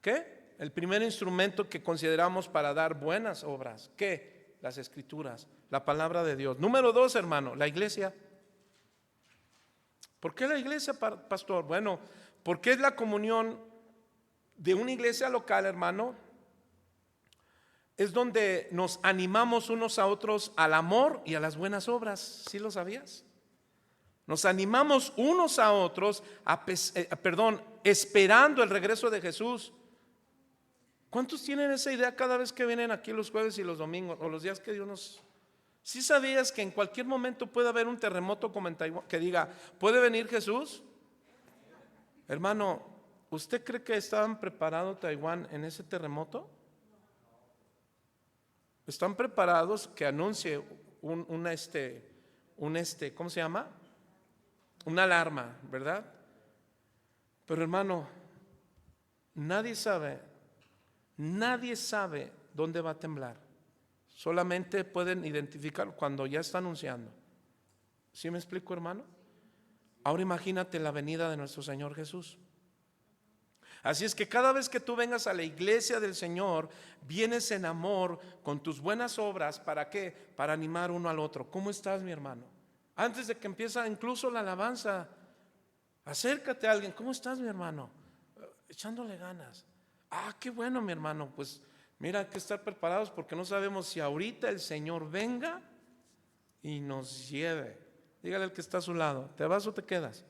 ¿qué? El primer instrumento que consideramos para dar buenas obras. ¿Qué? Las escrituras, la palabra de Dios. Número 2, hermano, la iglesia. ¿Por qué la iglesia, pastor? Bueno, porque es la comunión de una iglesia local, hermano. Es donde nos animamos unos a otros al amor y a las buenas obras. ¿Sí lo sabías? Nos animamos unos a otros esperando el regreso de Jesús. ¿Cuántos tienen esa idea cada vez que vienen aquí los jueves y los domingos o los días que Dios nos... ¿Sí sabías que en cualquier momento puede haber un terremoto como en Taiwán que diga, ¿puede venir Jesús? Hermano, ¿usted cree que estaban preparados Taiwán en ese terremoto? ¿Están preparados que anuncie ¿cómo se llama? Una alarma, ¿verdad? Pero hermano, nadie sabe dónde va a temblar. Solamente pueden identificar cuando ya está anunciando. ¿Sí me explico, hermano? Ahora imagínate la venida de nuestro Señor Jesús. Así es que cada vez que tú vengas a la iglesia del Señor, vienes en amor con tus buenas obras. ¿Para qué? Para animar uno al otro. ¿Cómo estás, mi hermano? Antes de que empiece incluso la alabanza, acércate a alguien. ¿Cómo estás, mi hermano? Echándole ganas. Ah, qué bueno, mi hermano. Pues mira, hay que estar preparados porque no sabemos si ahorita el Señor venga y nos lleve. Dígale al que está a su lado, ¿te vas o te quedas?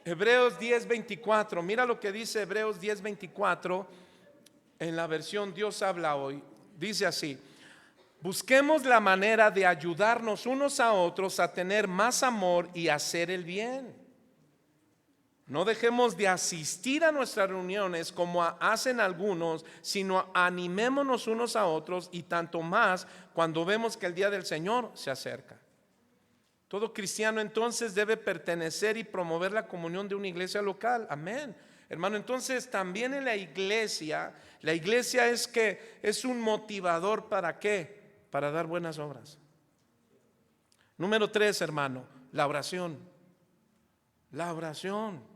Hebreos 10:24, mira lo que dice Hebreos 10:24 en la versión Dios habla hoy. Dice así: busquemos la manera de ayudarnos unos a otros a tener más amor y hacer el bien. No dejemos de asistir a nuestras reuniones como hacen algunos, sino animémonos unos a otros, y tanto más cuando vemos que el día del Señor se acerca. Todo cristiano entonces debe pertenecer y promover la comunión de una iglesia local. Amén. Hermano, entonces también en la iglesia es un motivador. ¿Para qué? Para dar buenas obras. Número 3, hermano, la oración. La oración.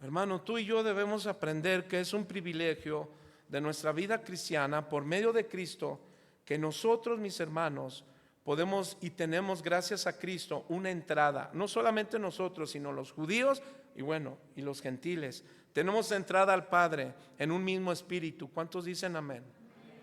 Hermano, tú y yo debemos aprender que es un privilegio de nuestra vida cristiana, por medio de Cristo, que nosotros, mis hermanos, podemos y tenemos, gracias a Cristo, una entrada. No solamente nosotros, sino los judíos y los gentiles. Tenemos entrada al Padre en un mismo espíritu. ¿Cuántos dicen amén?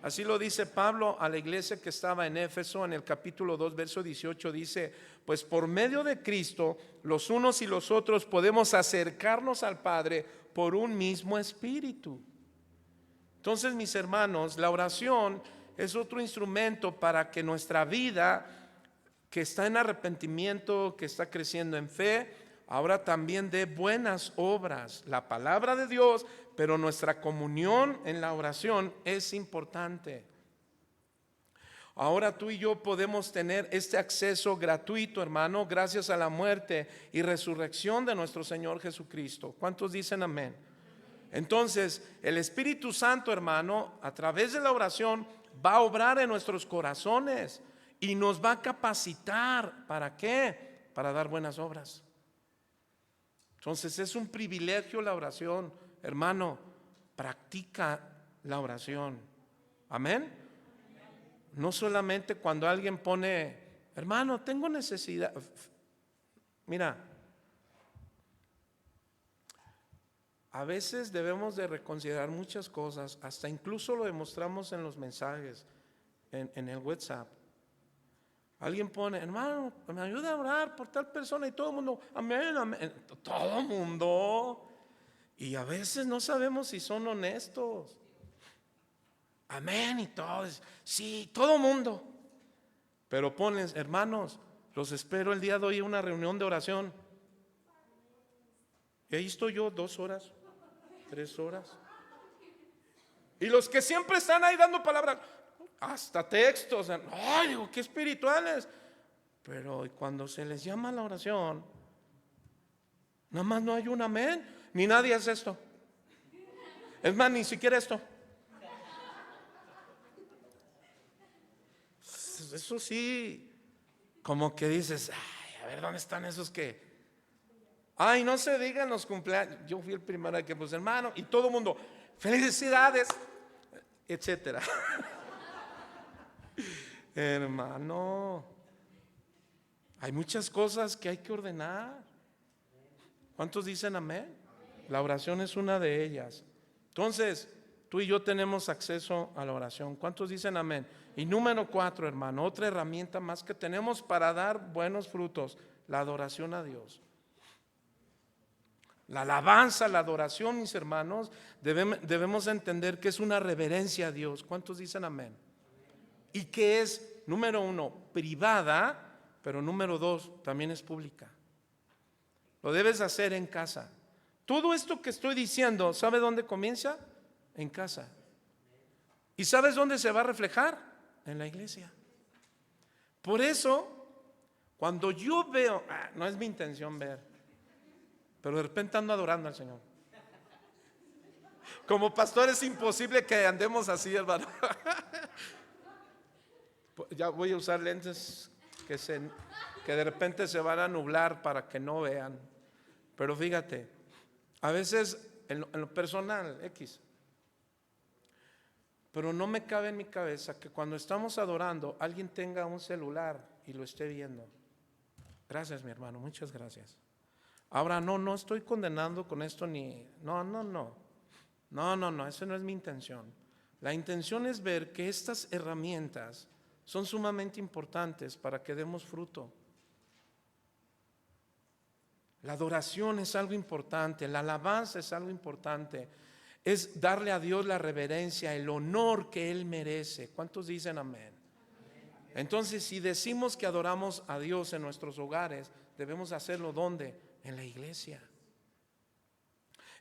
Así lo dice Pablo a la iglesia que estaba en Éfeso, en el capítulo 2, verso 18, dice: pues por medio de Cristo, los unos y los otros podemos acercarnos al Padre por un mismo espíritu. Entonces, mis hermanos, la oración es otro instrumento para que nuestra vida, que está en arrepentimiento, que está creciendo en fe, ahora también dé buenas obras. La palabra de Dios, pero nuestra comunión en la oración es importante. Ahora tú y yo podemos tener este acceso gratuito, hermano, gracias a la muerte y resurrección de nuestro Señor Jesucristo. ¿Cuántos dicen amén? Entonces, el Espíritu Santo, hermano, a través de la oración va a obrar en nuestros corazones y nos va a capacitar. ¿Para qué? Para dar buenas obras. Entonces es un privilegio la oración. Hermano, practica la oración. Amén. No solamente cuando alguien pone, hermano, tengo necesidad. Mira, a veces debemos de reconsiderar muchas cosas, hasta incluso lo demostramos en los mensajes, en el WhatsApp. Alguien pone, hermano, me ayuda a orar por tal persona, y todo el mundo, amén, amén, todo el mundo. Y a veces no sabemos si son honestos. Amén y todo, sí, todo el mundo. Pero pones, hermanos, los espero el día de hoy en una reunión de oración. Y ahí estoy yo 2 horas, 3 horas. Y los que siempre están ahí dando palabras, hasta textos, ay, digo, qué espirituales. Pero cuando se les llama a la oración, nada más no hay un amén, ni nadie hace esto. Es más, ni siquiera esto. Eso sí, como que dices, ay, a ver, ¿dónde están esos que? Ay, no se digan los cumpleaños. Yo fui el primero que pues, hermano, y todo el mundo, felicidades, etcétera. Hermano, hay muchas cosas que hay que ordenar. ¿Cuántos dicen amén? La oración es una de ellas. Entonces, tú y yo tenemos acceso a la oración. ¿Cuántos dicen amén? Y número 4, hermano, otra herramienta más que tenemos para dar buenos frutos: la adoración a Dios. La alabanza, la adoración, mis hermanos, debemos entender que es una reverencia a Dios. ¿Cuántos dicen amén? Y que es, número uno, privada, pero número dos, también es pública. Lo debes hacer en casa. Todo esto que estoy diciendo, ¿sabe dónde comienza? En casa. ¿Y sabes dónde se va a reflejar? En la iglesia. Por eso, cuando yo veo, no es mi intención ver, pero de repente ando adorando al Señor. Como pastor es imposible que andemos así, hermano. Ya voy a usar lentes que de repente se van a nublar para que no vean. Pero fíjate, a veces en lo personal, pero no me cabe en mi cabeza que cuando estamos adorando alguien tenga un celular y lo esté viendo. Gracias, mi hermano, muchas gracias. Ahora no estoy condenando con esto no, esa no es mi intención. La intención es ver que estas herramientas son sumamente importantes para que demos fruto. La adoración es algo importante, la alabanza es algo importante, es darle a Dios la reverencia, el honor que Él merece. ¿Cuántos dicen amén? Entonces, si decimos que adoramos a Dios en nuestros hogares, debemos hacerlo ¿dónde? En la iglesia.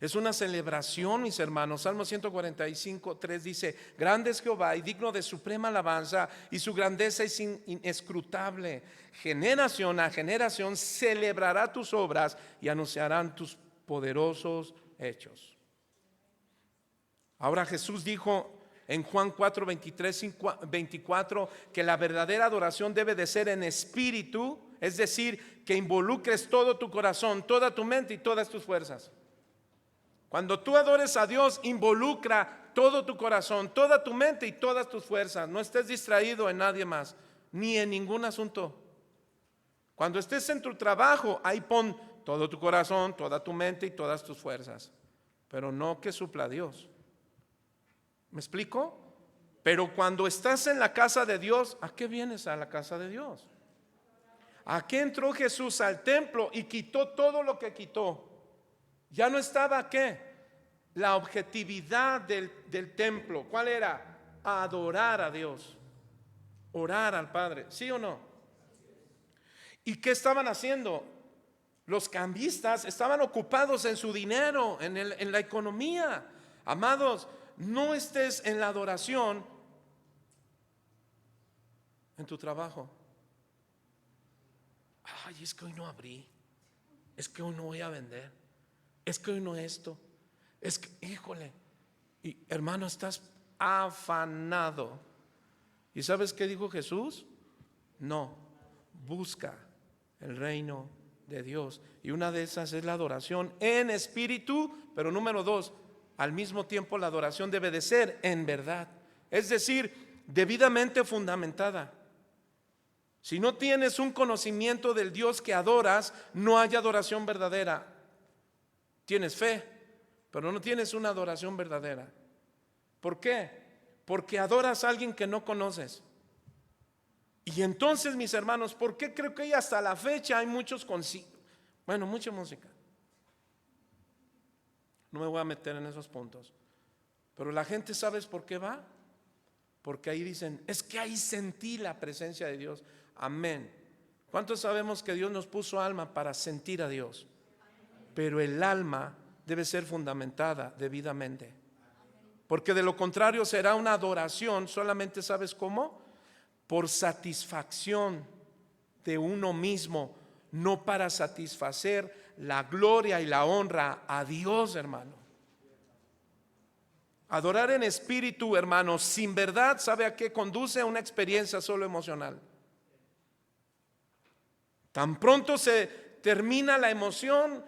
Es una celebración, mis hermanos. Salmo 145:3 dice: grande es Jehová y digno de suprema alabanza, y su grandeza es inescrutable. Generación a generación celebrará tus obras y anunciarán tus poderosos hechos. Ahora Jesús dijo en Juan 4:23-24 que la verdadera adoración debe de ser en espíritu, es decir, que involucres todo tu corazón, toda tu mente y todas tus fuerzas. Cuando tú adores a Dios, involucra todo tu corazón, toda tu mente y todas tus fuerzas. No estés distraído en nadie más, ni en ningún asunto. Cuando estés en tu trabajo, ahí pon todo tu corazón, toda tu mente y todas tus fuerzas. Pero no que supla a Dios. ¿Me explico? Pero cuando estás en la casa de Dios, ¿a qué vienes a la casa de Dios? ¿A qué entró Jesús al templo y quitó todo lo que quitó? Ya no estaba ¿qué? La objetividad del templo. ¿Cuál era? Adorar a Dios, orar al Padre, ¿sí o no? ¿Y qué estaban haciendo? Los cambistas estaban ocupados en su dinero, en la economía. Amados, no estés en la adoración en tu trabajo. Ay, es que hoy no abrí, es que hoy no voy a vender, es que hoy no esto, es que, híjole, y hermano, estás afanado. ¿Y sabes qué dijo Jesús? No, busca el reino de Dios. Y una de esas es la adoración en espíritu, pero número dos, al mismo tiempo la adoración debe de ser en verdad, es decir, debidamente fundamentada. Si no tienes un conocimiento del Dios que adoras, no hay adoración verdadera. Tienes fe, pero no tienes una adoración verdadera. ¿Por qué? Porque adoras a alguien que no conoces. Y entonces, mis hermanos, ¿por qué creo que hasta la fecha hay mucha música? No me voy a meter en esos puntos. Pero la gente, ¿sabes por qué va? Porque ahí dicen, es que ahí sentí la presencia de Dios. Amén. ¿Cuántos sabemos que Dios nos puso alma para sentir a Dios? Pero el alma debe ser fundamentada debidamente. Porque de lo contrario será una adoración, solamente ¿sabes cómo? Por satisfacción de uno mismo, no para satisfacer la gloria y la honra a Dios, hermano. Adorar en espíritu, hermano, sin verdad, ¿sabe a qué conduce? A una experiencia solo emocional. Tan pronto se termina la emoción,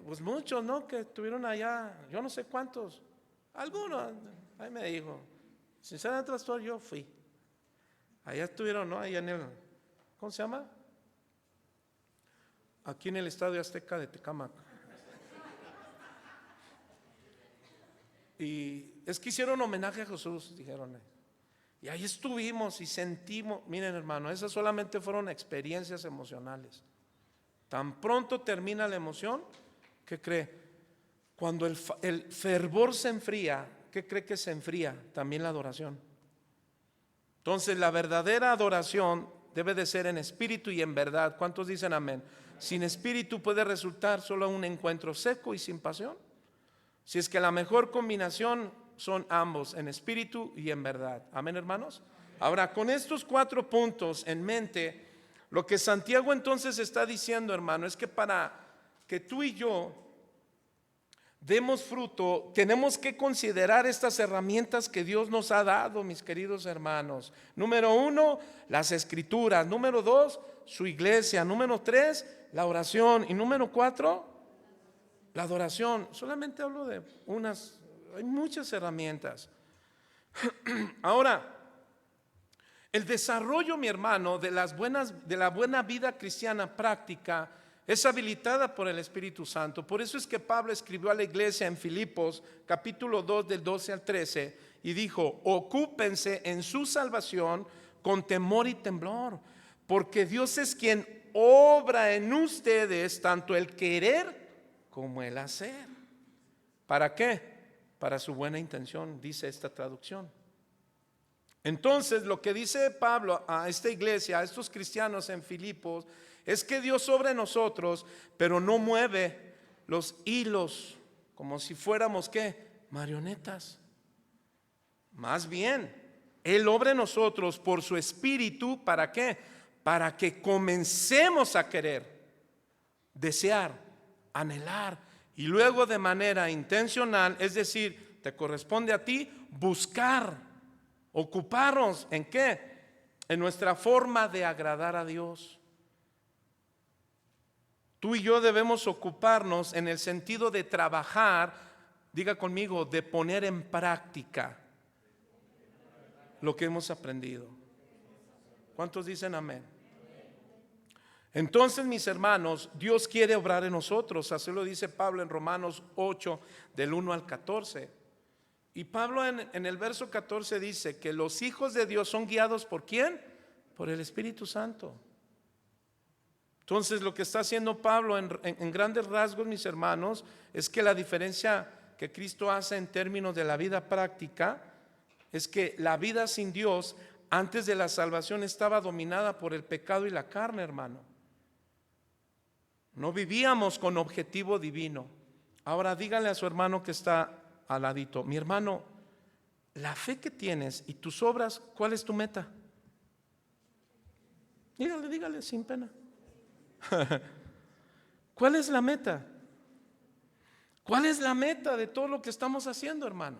pues muchos, ¿no? Que estuvieron allá, yo no sé cuántos, algunos, ahí me dijo, sinceramente, pastor, yo fui. Allá estuvieron, ¿no? Allá en el, ¿cómo se llama? Aquí en el Estadio Azteca de Tecámac. Y es que hicieron homenaje a Jesús, dijeron. Y ahí estuvimos y sentimos, miren hermano, esas solamente fueron experiencias emocionales. Tan pronto termina la emoción, ¿qué cree? Cuando el fervor se enfría, ¿qué cree que se enfría? También la adoración. Entonces la verdadera adoración debe de ser en espíritu y en verdad. ¿Cuántos dicen amén? Sin espíritu puede resultar solo un encuentro seco y sin pasión. Si es que la mejor combinación son ambos, en espíritu y en verdad. Amén, hermanos. Ahora, con estos 4 puntos en mente, lo que Santiago entonces está diciendo, hermano, es que para que tú y yo demos fruto, tenemos que considerar estas herramientas que Dios nos ha dado, mis queridos hermanos. Número 1, las escrituras. Número 2, su iglesia. Número 3, la oración. Y número 4, la adoración. Solamente hablo de unas, hay muchas herramientas. Ahora, el desarrollo, mi hermano, de la buena vida cristiana práctica es habilitada por el Espíritu Santo. Por eso es que Pablo escribió a la iglesia en Filipos, capítulo 2, del 12 al 13, y dijo: ocúpense en su salvación con temor y temblor, porque Dios es quien obra en ustedes tanto el querer como el hacer. ¿Para qué? Para su buena intención, dice esta traducción. Entonces, lo que dice Pablo a esta iglesia, a estos cristianos en Filipos, es que Dios obra en nosotros, pero no mueve los hilos como si fuéramos, ¿qué? Marionetas. Más bien, Él obra en nosotros por su espíritu. ¿Para qué? Para que comencemos a querer, desear, anhelar, y luego de manera intencional, es decir, te corresponde a ti buscar, ocuparnos ¿en qué? En nuestra forma de agradar a Dios. Tú y yo debemos ocuparnos en el sentido de trabajar, diga conmigo, de poner en práctica lo que hemos aprendido. ¿Cuántos dicen amén? Entonces, mis hermanos, Dios quiere obrar en nosotros. Así lo dice Pablo en Romanos 8, del 1 al 14. Y Pablo en el verso 14 dice que los hijos de Dios son guiados ¿por quién? Por el Espíritu Santo. Entonces, lo que está haciendo Pablo en grandes rasgos, mis hermanos, es que la diferencia que Cristo hace en términos de la vida práctica es que la vida sin Dios antes de la salvación estaba dominada por el pecado y la carne, hermano. No vivíamos con objetivo divino. Ahora dígale a su hermano que está al ladito: mi hermano, la fe que tienes y tus obras, ¿cuál es tu meta? Dígale sin pena. ¿Cuál es la meta? ¿Cuál es la meta de todo lo que estamos haciendo, hermano?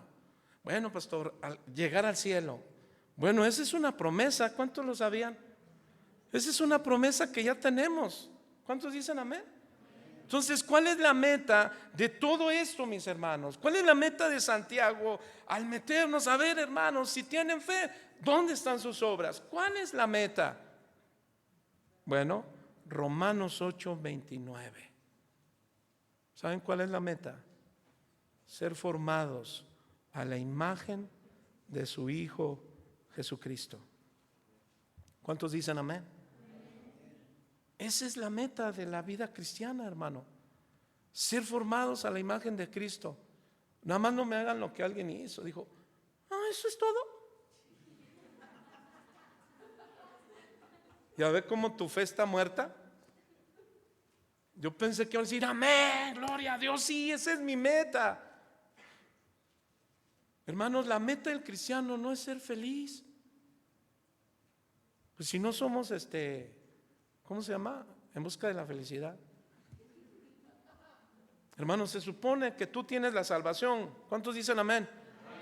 Bueno, pastor, llegar al cielo. Bueno, esa es una promesa. ¿Cuántos lo sabían? Esa es una promesa que ya tenemos. ¿Cuántos dicen amén? Entonces, ¿cuál es la meta de todo esto, mis hermanos? ¿Cuál es la meta de Santiago al meternos a ver, hermanos, si tienen fe, ¿dónde están sus obras? ¿Cuál es la meta? Bueno, Romanos 8:29. ¿Saben cuál es la meta? Ser formados a la imagen de su Hijo Jesucristo. ¿Cuántos dicen amén? Esa es la meta de la vida cristiana, hermano. Ser formados a la imagen de Cristo. Nada más no me hagan lo que alguien hizo. Dijo: ¿eso es todo? ¿Ya ve cómo tu fe está muerta? Yo pensé que iba a decir: amén, gloria a Dios, sí, esa es mi meta. Hermanos, la meta del cristiano no es ser feliz. Pues si no somos ¿cómo se llama? En busca de la felicidad. Hermanos, se supone que tú tienes la salvación. ¿Cuántos dicen amén?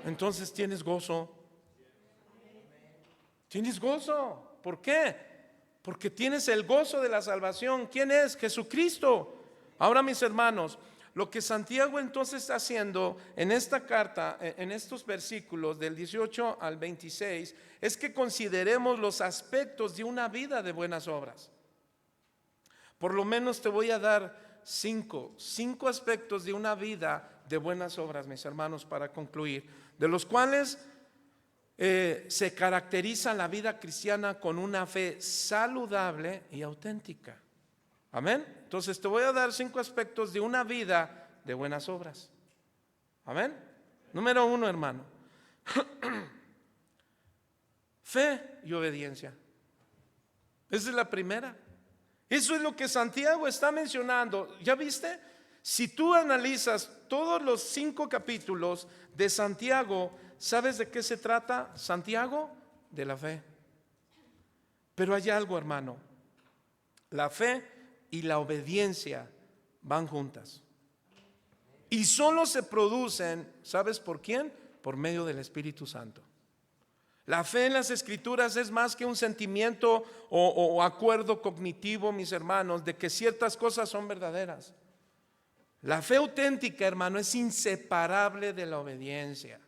Entonces tienes gozo. Tienes gozo. ¿Por qué? Porque tienes el gozo de la salvación. ¿Quién es? Jesucristo. Ahora, mis hermanos, lo que Santiago entonces está haciendo en esta carta, en estos versículos del 18 al 26, es que consideremos los aspectos de una vida de buenas obras. Por lo menos te voy a dar cinco aspectos de una vida de buenas obras, mis hermanos, para concluir, de los cuales se caracteriza la vida cristiana con una fe saludable y auténtica. Amén. Entonces te voy a dar 5 aspectos de una vida de buenas obras. Amén. Número 1, hermano. Fe y obediencia. Esa es la primera. Eso es lo que Santiago está mencionando. ¿Ya viste? Si tú analizas todos los 5 capítulos de Santiago, ¿sabes de qué se trata Santiago? De la fe. Pero hay algo, hermano. La fe y la obediencia van juntas. Y solo se producen, ¿sabes por quién? Por medio del Espíritu Santo. La fe en las Escrituras es más que un sentimiento o acuerdo cognitivo, mis hermanos, de que ciertas cosas son verdaderas. La fe auténtica, hermano, es inseparable de la obediencia.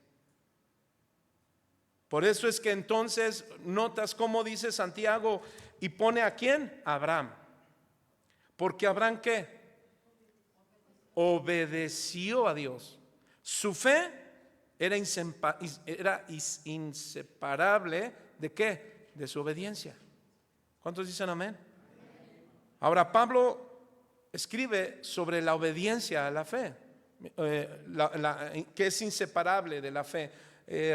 Por eso es que entonces notas cómo dice Santiago y pone ¿a quién? A Abraham. Porque Abraham ¿qué? Obedeció a Dios. Su fe era inseparable ¿de qué? De su obediencia. ¿Cuántos dicen amén? Ahora Pablo escribe sobre la obediencia a la fe, que es inseparable de la fe.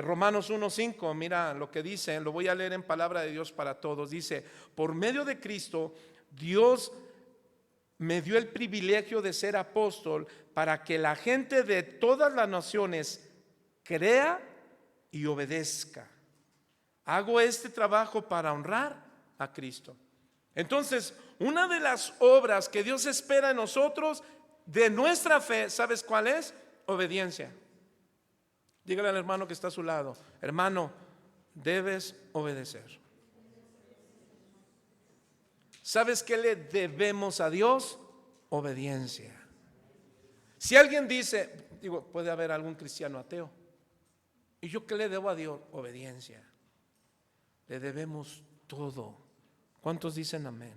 Romanos 1:5, mira lo que dice, lo voy a leer en palabra de Dios para todos. Dice: por medio de Cristo, Dios me dio el privilegio de ser apóstol para que la gente de todas las naciones crea y obedezca. Hago este trabajo para honrar a Cristo. Entonces, una de las obras que Dios espera en nosotros de nuestra fe, ¿sabes cuál es? Obediencia. Dígale al hermano que está a su lado: hermano, debes obedecer. ¿Sabes qué le debemos a Dios? Obediencia. Si alguien dice, puede haber algún cristiano ateo, ¿y yo qué le debo a Dios? Obediencia. Le debemos todo. ¿Cuántos dicen amén?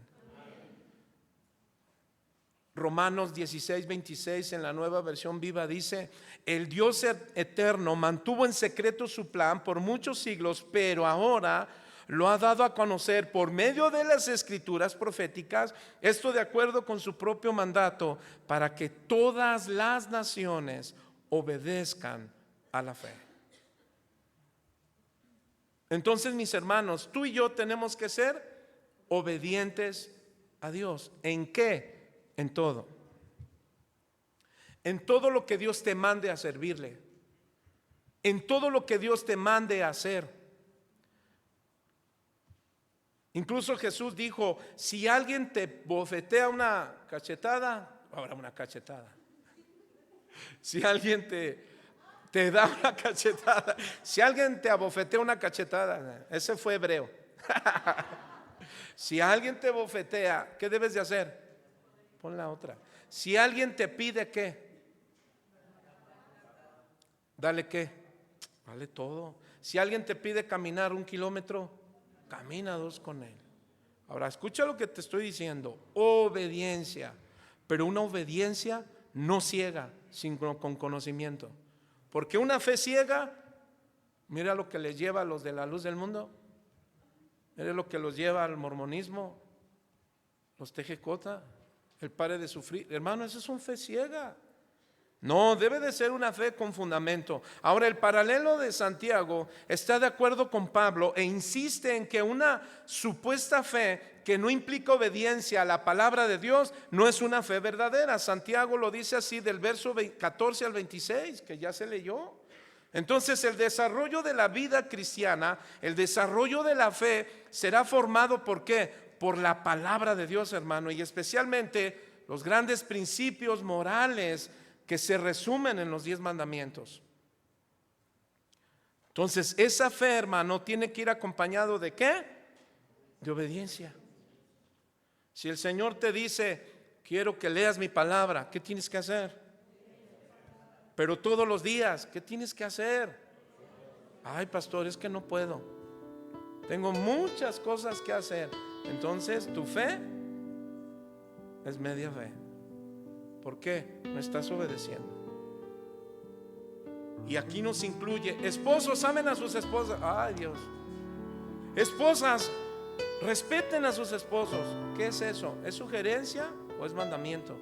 Romanos 16:26 en la Nueva Versión Viva dice: el Dios eterno mantuvo en secreto su plan por muchos siglos, pero ahora lo ha dado a conocer por medio de las escrituras proféticas, esto de acuerdo con su propio mandato, para que todas las naciones obedezcan a la fe. Entonces, mis hermanos, tú y yo tenemos que ser obedientes a Dios. ¿En qué? En todo. En todo lo que Dios te mande a servirle. En todo lo que Dios te mande a hacer. Incluso Jesús dijo: si alguien te bofetea una cachetada, habrá una cachetada. Si alguien te da una cachetada, si alguien te abofetea una cachetada, ese fue hebreo. Si alguien te bofetea, ¿qué debes de hacer? Pon la otra. Si alguien te pide ¿qué? Dale ¿qué? Dale todo. Si alguien te pide caminar 1 kilómetro, camina 2 con él. Ahora escucha lo que te estoy diciendo: obediencia, pero una obediencia no ciega, sino con conocimiento. Porque una fe ciega, mira lo que les lleva a los de la luz del mundo. Mira lo que los lleva al mormonismo, los TGJ, el pare de sufrir. Hermano, eso es una fe ciega. No, debe de ser una fe con fundamento. Ahora, el paralelo de Santiago está de acuerdo con Pablo e insiste en que una supuesta fe que no implica obediencia a la palabra de Dios no es una fe verdadera. Santiago lo dice así del verso 14 al 26, que ya se leyó. Entonces, el desarrollo de la vida cristiana, el desarrollo de la fe será formado ¿por qué? Por la palabra de Dios, hermano, y especialmente los grandes principios morales que se resumen en los 10 mandamientos. Entonces, esa fe, hermano, tiene que ir acompañado ¿de qué? De obediencia. Si el Señor te dice: quiero que leas mi palabra, ¿qué tienes que hacer? Pero todos los días, ¿qué tienes que hacer? Ay, pastor, es que no puedo. Tengo muchas cosas que hacer. Entonces, tu fe es media fe. ¿Por qué? No estás obedeciendo. Y aquí nos incluye: esposos, amen a sus esposas. Ay, Dios. Esposas, Respeten a sus esposos. ¿Qué es eso? ¿Es sugerencia o es mandamiento?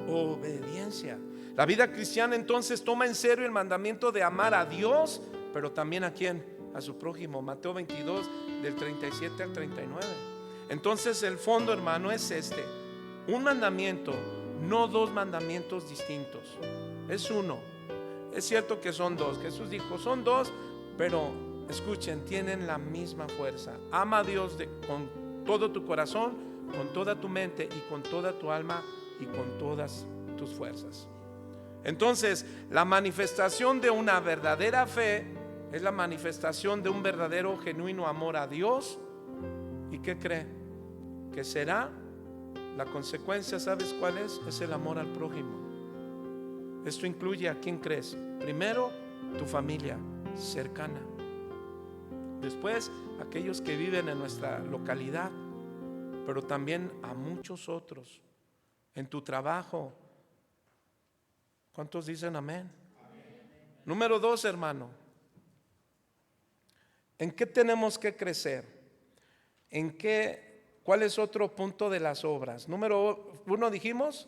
Obediencia. La vida cristiana entonces toma en serio el mandamiento de amar a Dios, pero también ¿a quién? A su prójimo. Mateo 22 del 37 al 39. Entonces el fondo, hermano, es este: un mandamiento, no dos mandamientos distintos. Es uno. Es cierto que son dos. Jesús dijo, son dos, pero escuchen, tienen la misma fuerza. Ama a Dios con todo tu corazón, con toda tu mente y con toda tu alma y con todas tus fuerzas. Entonces, la manifestación de una verdadera fe es la manifestación de un verdadero, genuino amor a Dios. ¿Y qué cree? Que será la consecuencia, ¿sabes cuál es? Es el amor al prójimo. Esto incluye a quién crees. Primero, tu familia cercana. Después, aquellos que viven en nuestra localidad, pero también a muchos otros. En tu trabajo. ¿Cuántos dicen amén? Número 2, hermano. ¿En qué tenemos que crecer? ¿Cuál es otro punto de las obras? Número 1 dijimos,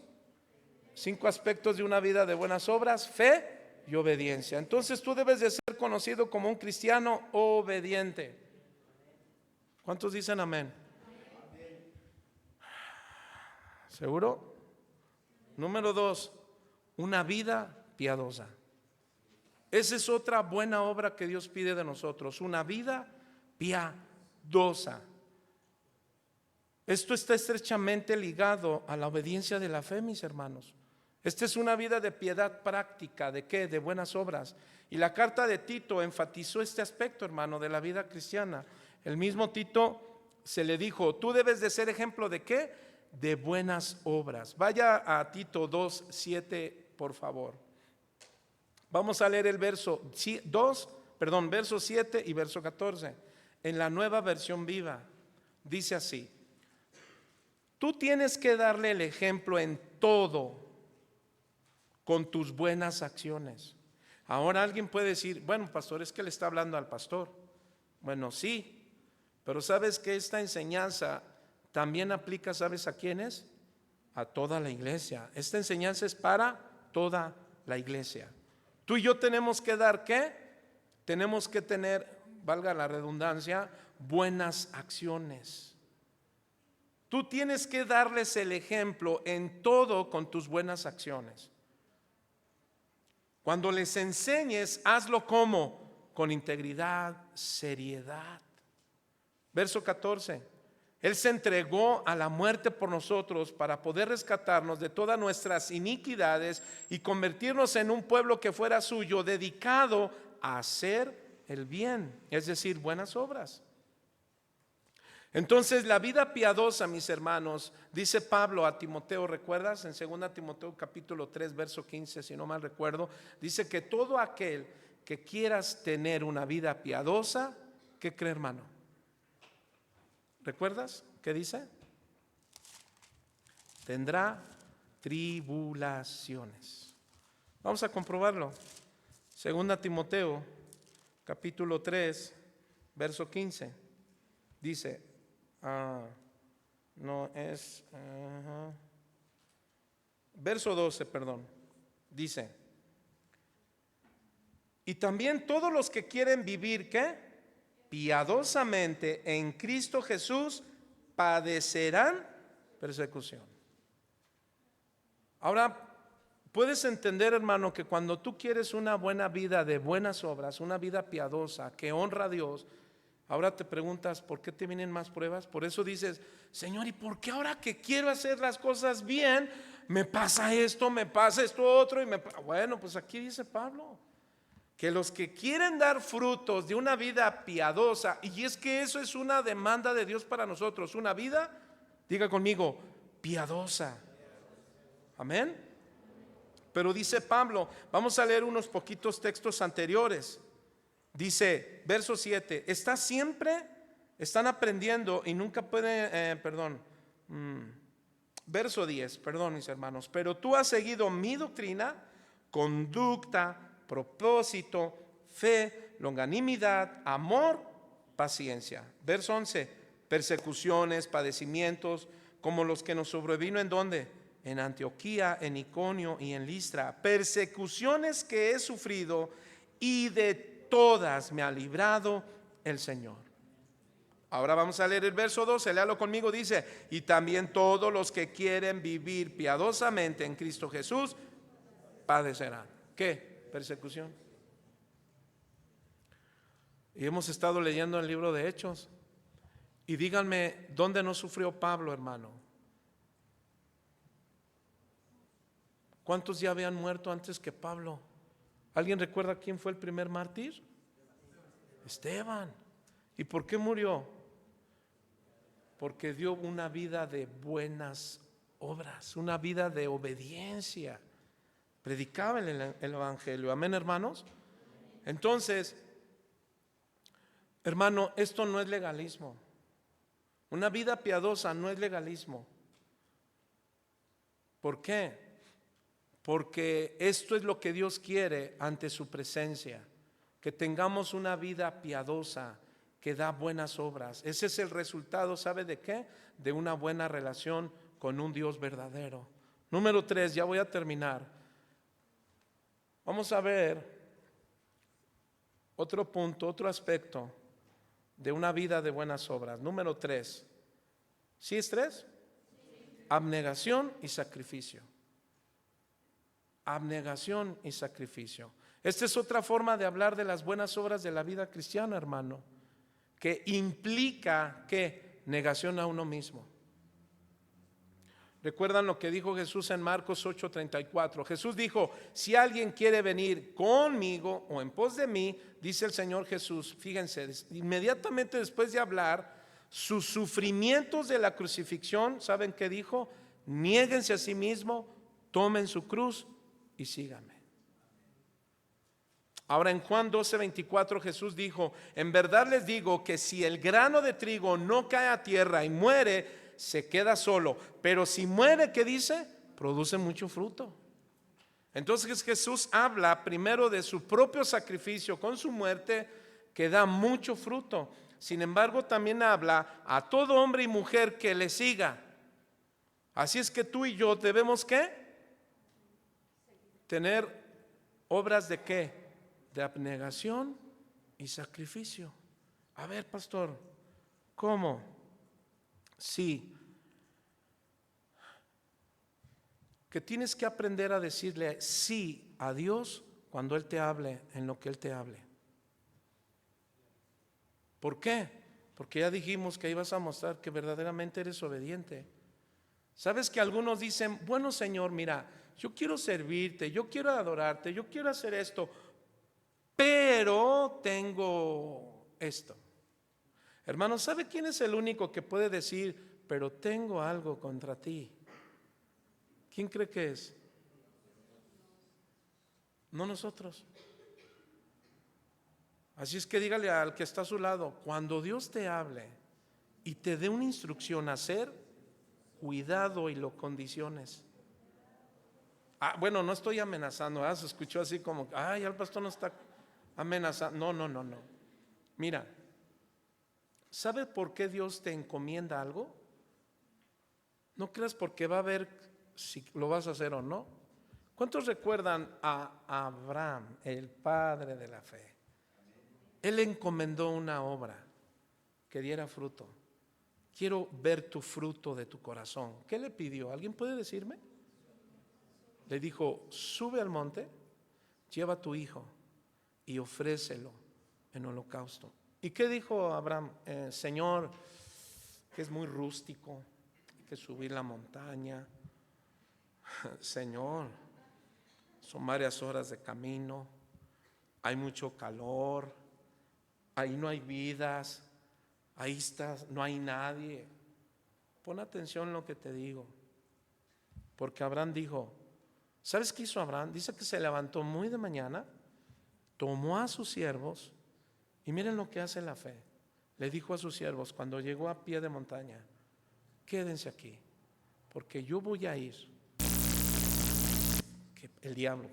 5 aspectos de una vida de buenas obras: fe y obediencia. Entonces tú debes de ser conocido como un cristiano obediente. ¿Cuántos dicen amén? ¿Seguro? Número 2, una vida piadosa. Esa es otra buena obra que Dios pide de nosotros, una vida piadosa. Esto está estrechamente ligado a la obediencia de la fe, mis hermanos. Esta es una vida de piedad práctica. ¿De qué? De buenas obras. Y la carta de Tito enfatizó este aspecto, hermano, de la vida cristiana. El mismo Tito se le dijo, tú debes de ser ejemplo ¿de qué? De buenas obras. Vaya a Tito 2:7, por favor. Vamos a leer el verso 7 y verso 14. En la Nueva Versión Viva dice así: tú tienes que darle el ejemplo en todo con tus buenas acciones. Ahora alguien puede decir, bueno, pastor, es que le está hablando al pastor. Bueno, sí, pero sabes que esta enseñanza también aplica, ¿sabes a quiénes? A toda la iglesia. Esta enseñanza es para toda la iglesia. Tú y yo tenemos que dar ¿qué? Tenemos que tener, valga la redundancia, buenas acciones. Tú tienes que darles el ejemplo en todo con tus buenas acciones. Cuando les enseñes, hazlo como con integridad, seriedad. Verso 14. Él se entregó a la muerte por nosotros para poder rescatarnos de todas nuestras iniquidades y convertirnos en un pueblo que fuera suyo, dedicado a hacer el bien, es decir, buenas obras. Entonces la vida piadosa, mis hermanos, dice Pablo a Timoteo, ¿recuerdas? En 2 Timoteo capítulo 3 verso 15, si no mal recuerdo, dice que todo aquel que quieras tener una vida piadosa, ¿qué cree, hermano? ¿Recuerdas qué dice? Tendrá tribulaciones. Vamos a comprobarlo. 2 Timoteo capítulo 3 verso 15 dice, verso 12, perdón, dice: y también todos los que quieren vivir ¿qué? Piadosamente en Cristo Jesús padecerán persecución. Ahora, puedes entender, hermano, que cuando tú quieres una buena vida de buenas obras, una vida piadosa que honra a Dios, ahora te preguntas, ¿por qué te vienen más pruebas? Por eso dices, Señor, ¿y por qué ahora que quiero hacer las cosas bien, me pasa esto otro? Bueno, pues aquí dice Pablo que los que quieren dar frutos de una vida piadosa, y es que eso es una demanda de Dios para nosotros, una vida, diga conmigo, piadosa. Amén. Pero dice Pablo, vamos a leer unos poquitos textos anteriores. Dice, verso 7, están aprendiendo y nunca pueden, verso 10, perdón mis hermanos, pero tú has seguido mi doctrina, conducta, propósito, fe, longanimidad, amor, paciencia. Verso 11, persecuciones, padecimientos, como los que nos sobrevino ¿en dónde? En Antioquía, en Iconio y en Listra. Persecuciones que he sufrido y de todas me ha librado el Señor. Ahora vamos a leer el verso 12, léalo conmigo, dice: y también todos los que quieren vivir piadosamente en Cristo Jesús padecerán. ¿Qué? Persecución. Y hemos estado leyendo el libro de Hechos. Y díganme, ¿dónde no sufrió Pablo, hermano? ¿Cuántos ya habían muerto antes que Pablo? ¿Alguien recuerda quién fue el primer mártir? Esteban. ¿Y por qué murió? Porque dio una vida de buenas obras, una vida de obediencia. Predicaba el evangelio. Amén, hermanos. Entonces, hermano, esto no es legalismo. Una vida piadosa no es legalismo. ¿Por qué? Porque esto es lo que Dios quiere ante su presencia, que tengamos una vida piadosa que da buenas obras. Ese es el resultado, ¿sabe de qué? De una buena relación con un Dios verdadero. Número 3, ya voy a terminar. Vamos a ver otro punto, otro aspecto de una vida de buenas obras. Número 3. ¿Sí es 3? Abnegación y sacrificio. Abnegación y sacrificio. Esta es otra forma de hablar de las buenas obras de la vida cristiana, hermano, que implica ¿qué? Negación a uno mismo. ¿Recuerdan lo que dijo Jesús en Marcos 8:34? Jesús dijo: si alguien quiere venir conmigo o en pos de mí, dice el Señor Jesús, fíjense, inmediatamente después de hablar sus sufrimientos de la crucifixión, ¿saben qué dijo? Niéguense a sí mismo, tomen su cruz y síganme. Ahora en Juan 12:24 Jesús dijo: en verdad les digo que si el grano de trigo no cae a tierra y muere, se queda solo, pero si muere, ¿qué dice? Produce mucho fruto. Entonces Jesús habla primero de su propio sacrificio con su muerte, que da mucho fruto. Sin embargo, también habla a todo hombre y mujer que le siga. Así es que tú y yo debemos ¿qué? Tener obras de ¿qué? De abnegación y sacrificio. A ver, pastor, ¿cómo? Sí, que tienes que aprender a decirle sí a Dios cuando Él te hable en lo que Él te hable. ¿Por qué? Porque ya dijimos que ibas a mostrar que verdaderamente eres obediente. Sabes que algunos dicen: bueno, Señor, mira, yo quiero servirte, yo quiero adorarte, yo quiero hacer esto, pero tengo esto. Hermano, ¿sabe quién es el único que puede decir: pero tengo algo contra ti? ¿Quién cree que es? No nosotros. Así es que dígale al que está a su lado: cuando Dios te hable y te dé una instrucción a hacer, cuidado y lo condiciones. Bueno, no estoy amenazando, se escuchó así como: ay, el pastor no está amenazando. No. Mira, ¿sabe por qué Dios te encomienda algo? No creas porque va a ver si lo vas a hacer o no. ¿Cuántos recuerdan a Abraham, el padre de la fe? Él encomendó una obra que diera fruto. Quiero ver tu fruto de tu corazón. ¿Qué le pidió? ¿Alguien puede decirme? Le dijo: sube al monte, lleva a tu hijo y ofrécelo en holocausto. ¿Y qué dijo Abraham? Señor, que es muy rústico, hay que subir la montaña. Señor, son varias horas de camino, hay mucho calor, ahí no hay vidas, ahí estás, no hay nadie. Pon atención en lo que te digo, porque Abraham dijo, ¿sabes qué hizo Abraham? Dice que se levantó muy de mañana, tomó a sus siervos y miren lo que hace la fe. Le dijo a sus siervos cuando llegó a pie de montaña: quédense aquí, porque yo voy a ir. Que el diablo,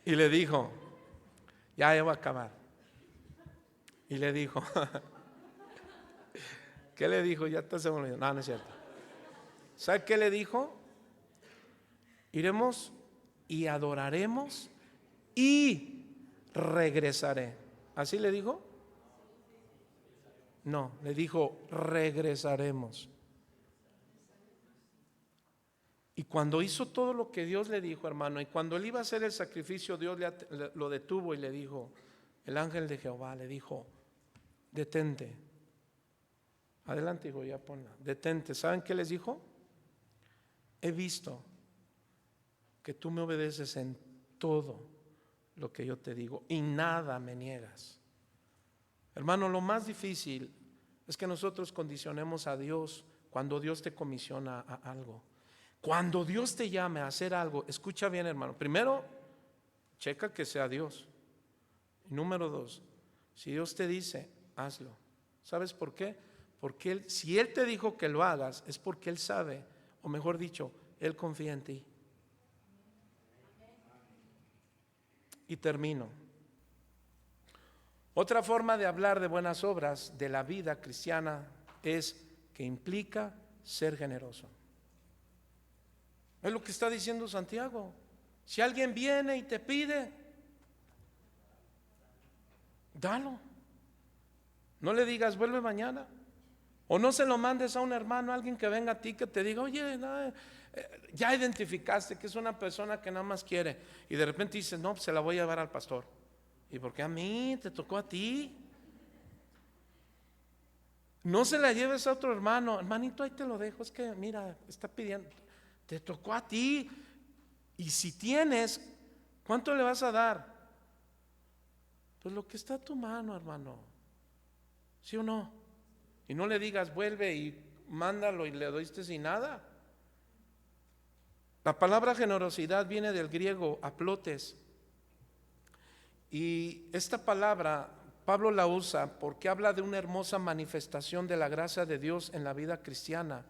y le dijo: ya voy a acabar. Y le dijo, ¿qué le dijo? Ya está se me olvidó. No, no es cierto. ¿Sabe qué le dijo? Iremos y adoraremos y regresaré. ¿Así le dijo? No, le dijo regresaremos. Y cuando hizo todo lo que Dios le dijo, hermano, y cuando él iba a hacer el sacrificio, Dios lo detuvo y le dijo, el ángel de Jehová le dijo, detente. Adelante, hijo, ya ponla. Detente. ¿Saben qué les dijo? He visto que tú me obedeces en todo lo que yo te digo y nada me niegas. Hermano, lo más difícil es que nosotros condicionemos a Dios cuando Dios te comisiona a algo. Cuando Dios te llame a hacer algo, escucha bien, hermano. Primero, checa que sea Dios. Y número dos, si Dios te dice, hazlo. ¿Sabes por qué? Porque si Él te dijo que lo hagas, es porque Él sabe, o mejor dicho, Él confía en ti. Y termino. Otra forma de hablar de buenas obras de la vida cristiana es que implica ser generoso. Es lo que está diciendo Santiago. Si alguien viene y te pide, dalo. No le digas vuelve mañana. O no se lo mandes a un hermano, a alguien que venga a ti que te diga, oye, no, ya identificaste que es una persona que nada más quiere. Y de repente dices, no, pues se la voy a llevar al pastor. ¿Y por qué a mí? ¿Te tocó a ti? No se la lleves a otro hermano. Hermanito, ahí te lo dejo. Es que mira, está pidiendo. Te tocó a ti. Y si tienes, ¿cuánto le vas a dar? Pues lo que está a tu mano, hermano. ¿Sí o no? Y no le digas vuelve y mándalo y le doiste sin nada. La palabra generosidad viene del griego aplotes. Y esta palabra Pablo la usa porque habla de una hermosa manifestación de la gracia de Dios en la vida cristiana.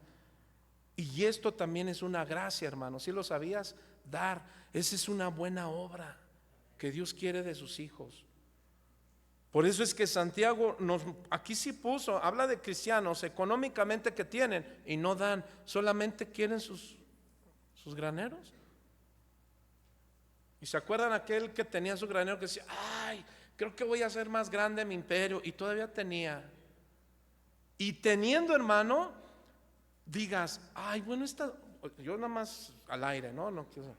Y esto también es una gracia, hermano. ¿Sí lo sabías? Dar. Esa es una buena obra que Dios quiere de sus hijos. Por eso es que Santiago aquí sí puso, habla de cristianos económicamente que tienen y no dan, solamente quieren sus graneros. ¿Y se acuerdan aquel que tenía su granero que decía, ay, creo que voy a hacer más grande mi imperio? Y todavía tenía. Y teniendo, hermano, digas, ay, bueno, yo nada más al aire, no quiero.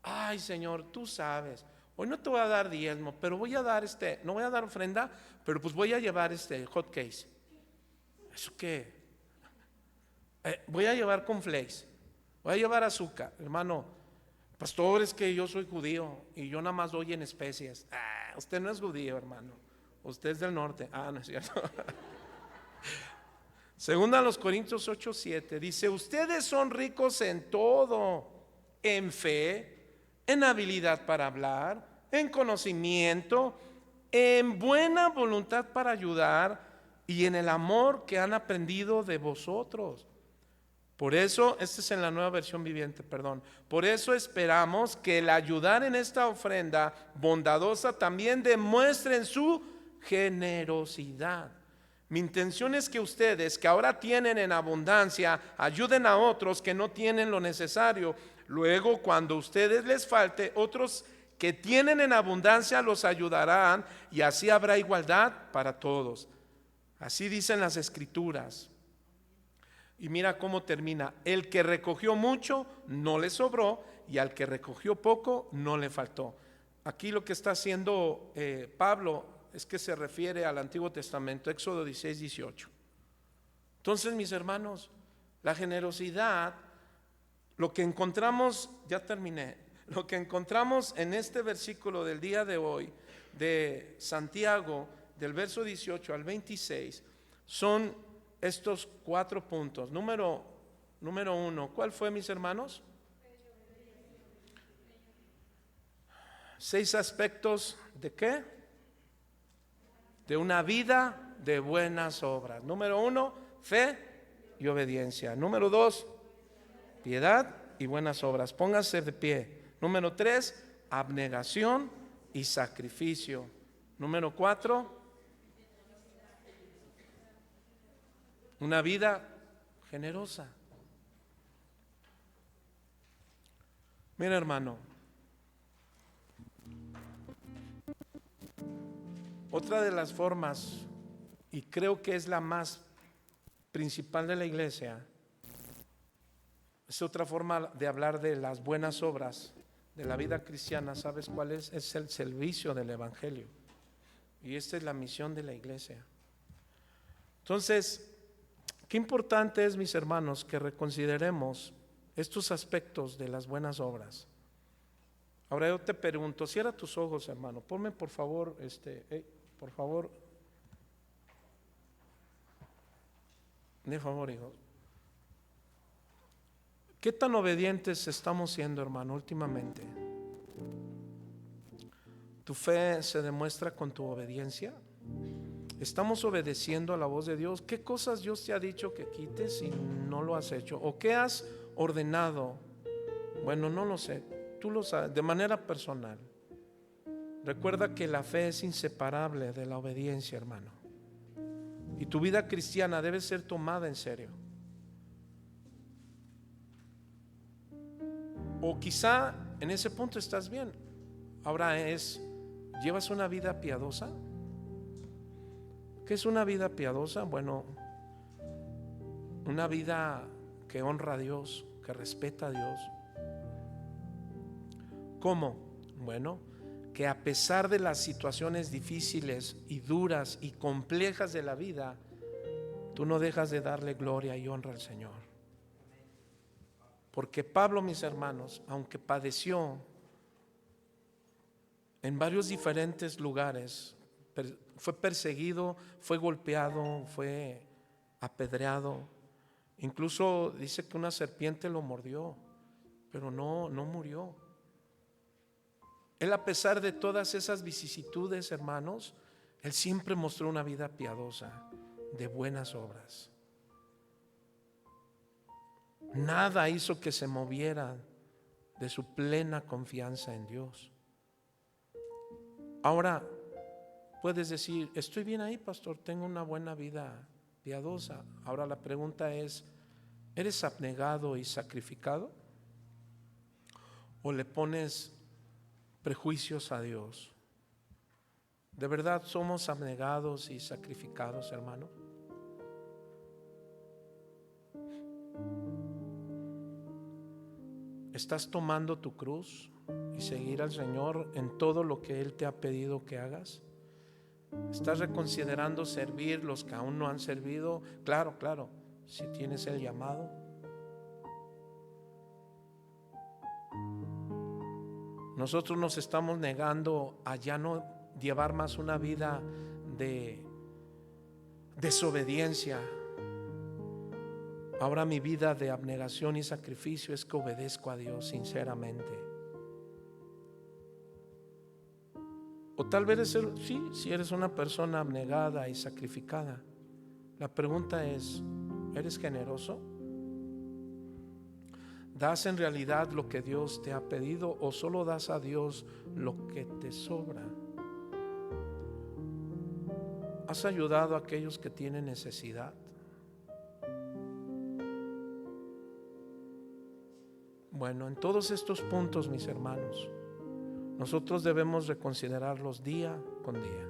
Ay, Señor, tú sabes, hoy no te voy a dar diezmo, pero voy a dar no voy a dar ofrenda, pero pues voy a llevar hot case. ¿Eso qué? Voy a llevar cornflakes, voy a llevar azúcar, hermano. Pastor, es que yo soy judío y yo nada más doy en especies. Usted no es judío, hermano. Usted es del norte. No es cierto. Segunda a los Corintios 8:7 dice, ustedes son ricos en todo, en fe, en habilidad para hablar, en conocimiento, en buena voluntad para ayudar y en el amor que han aprendido de vosotros. Por eso, este es en la Nueva Versión Viviente, perdón. Por eso esperamos que el ayudar en esta ofrenda bondadosa también demuestren su generosidad. Mi intención es que ustedes, que ahora tienen en abundancia, ayuden a otros que no tienen lo necesario. Luego, cuando a ustedes les falte, otros que tienen en abundancia los ayudarán y así habrá igualdad para todos. Así dicen las Escrituras. Y mira cómo termina. El que recogió mucho no le sobró y al que recogió poco no le faltó. Aquí lo que está haciendo Pablo es que se refiere al Antiguo Testamento, Éxodo 16:18. Entonces, mis hermanos, la generosidad, lo que encontramos, ya terminé, lo que encontramos en este versículo del día de hoy de Santiago, del verso 18 al 26, son estos 4 puntos. Número 1, ¿cuál fue, mis hermanos? 6 aspectos de ¿qué? De una vida de buenas obras. Número 1, fe y obediencia. Número 2, piedad y buenas obras. Pónganse de pie. Número 3, abnegación y sacrificio. Número 4, una vida generosa. Mira, hermano, otra de las formas, y creo que es la más principal de la iglesia, es otra forma de hablar de las buenas obras de la vida cristiana. ¿Sabes cuál es? Es el servicio del evangelio. Y esta es la misión de la iglesia. Entonces, qué importante es, mis hermanos, que reconsideremos estos aspectos de las buenas obras. Ahora yo te pregunto, cierra tus ojos, hermano. Ponme por favor, por favor, de favor, hijo. ¿Qué tan obedientes estamos siendo, hermano, últimamente? ¿Tu fe se demuestra con tu obediencia? ¿Estamos obedeciendo a la voz de Dios? ¿Qué cosas Dios te ha dicho que quites y no lo has hecho? ¿O qué has ordenado? Bueno, no lo sé, tú lo sabes, de manera personal. Recuerda que la fe es inseparable de la obediencia, hermano. Y tu vida cristiana debe ser tomada en serio. O quizá en ese punto estás bien. Ahora ¿llevas una vida piadosa? ¿Qué es una vida piadosa? Bueno, una vida que honra a Dios, que respeta a Dios. ¿Cómo? Bueno, que a pesar de las situaciones difíciles y duras y complejas de la vida, tú no dejas de darle gloria y honra al Señor. Porque Pablo, mis hermanos, aunque padeció en varios diferentes lugares, fue perseguido, fue golpeado, fue apedreado, incluso dice que una serpiente lo mordió, pero no murió. Él, a pesar de todas esas vicisitudes, hermanos, él siempre mostró una vida piadosa, de buenas obras. Nada hizo que se moviera de su plena confianza en Dios. Ahora, puedes decir, estoy bien ahí, pastor, tengo una buena vida piadosa. Ahora la pregunta es, ¿eres abnegado y sacrificado? ¿O le pones prejuicios a Dios? ¿De verdad somos abnegados y sacrificados, hermano? ¿Estás tomando tu cruz y seguir al Señor en todo lo que Él te ha pedido que hagas? ¿Estás reconsiderando servir los que aún no han servido? Claro, si tienes el llamado. Nosotros nos estamos negando a ya no llevar más una vida de desobediencia. Ahora mi vida de abnegación y sacrificio es que obedezco a Dios sinceramente. O tal vez si eres una persona abnegada y sacrificada, la pregunta es, ¿eres generoso? ¿Das en realidad lo que Dios te ha pedido o solo das a Dios lo que te sobra? ¿Has ayudado a aquellos que tienen necesidad? Bueno, en todos estos puntos, mis hermanos, nosotros debemos reconsiderarlos día con día.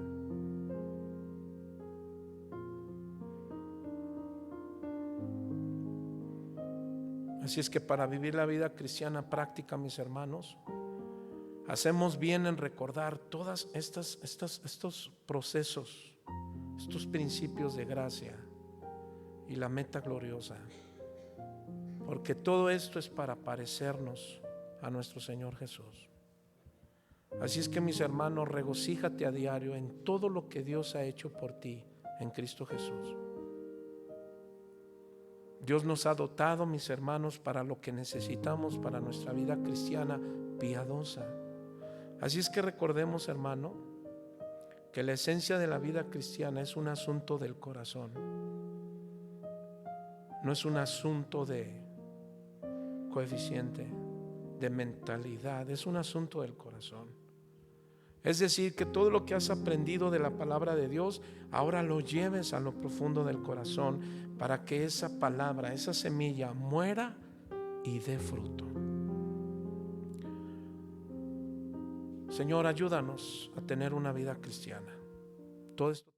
Así es que para vivir la vida cristiana práctica, mis hermanos, hacemos bien en recordar todas estos procesos, estos principios de gracia y la meta gloriosa, porque todo esto es para parecernos a nuestro Señor Jesús. Así es que, mis hermanos, regocíjate a diario en todo lo que Dios ha hecho por ti en Cristo Jesús. Dios nos ha dotado, mis hermanos, para lo que necesitamos para nuestra vida cristiana piadosa. Así es que recordemos, hermano, que la esencia de la vida cristiana es un asunto del corazón. No es un asunto de coeficiente, de mentalidad, es un asunto del corazón. Es decir, que todo lo que has aprendido de la palabra de Dios, ahora lo lleves a lo profundo del corazón para que esa palabra, esa semilla muera y dé fruto. Señor, ayúdanos a tener una vida cristiana. Todo esto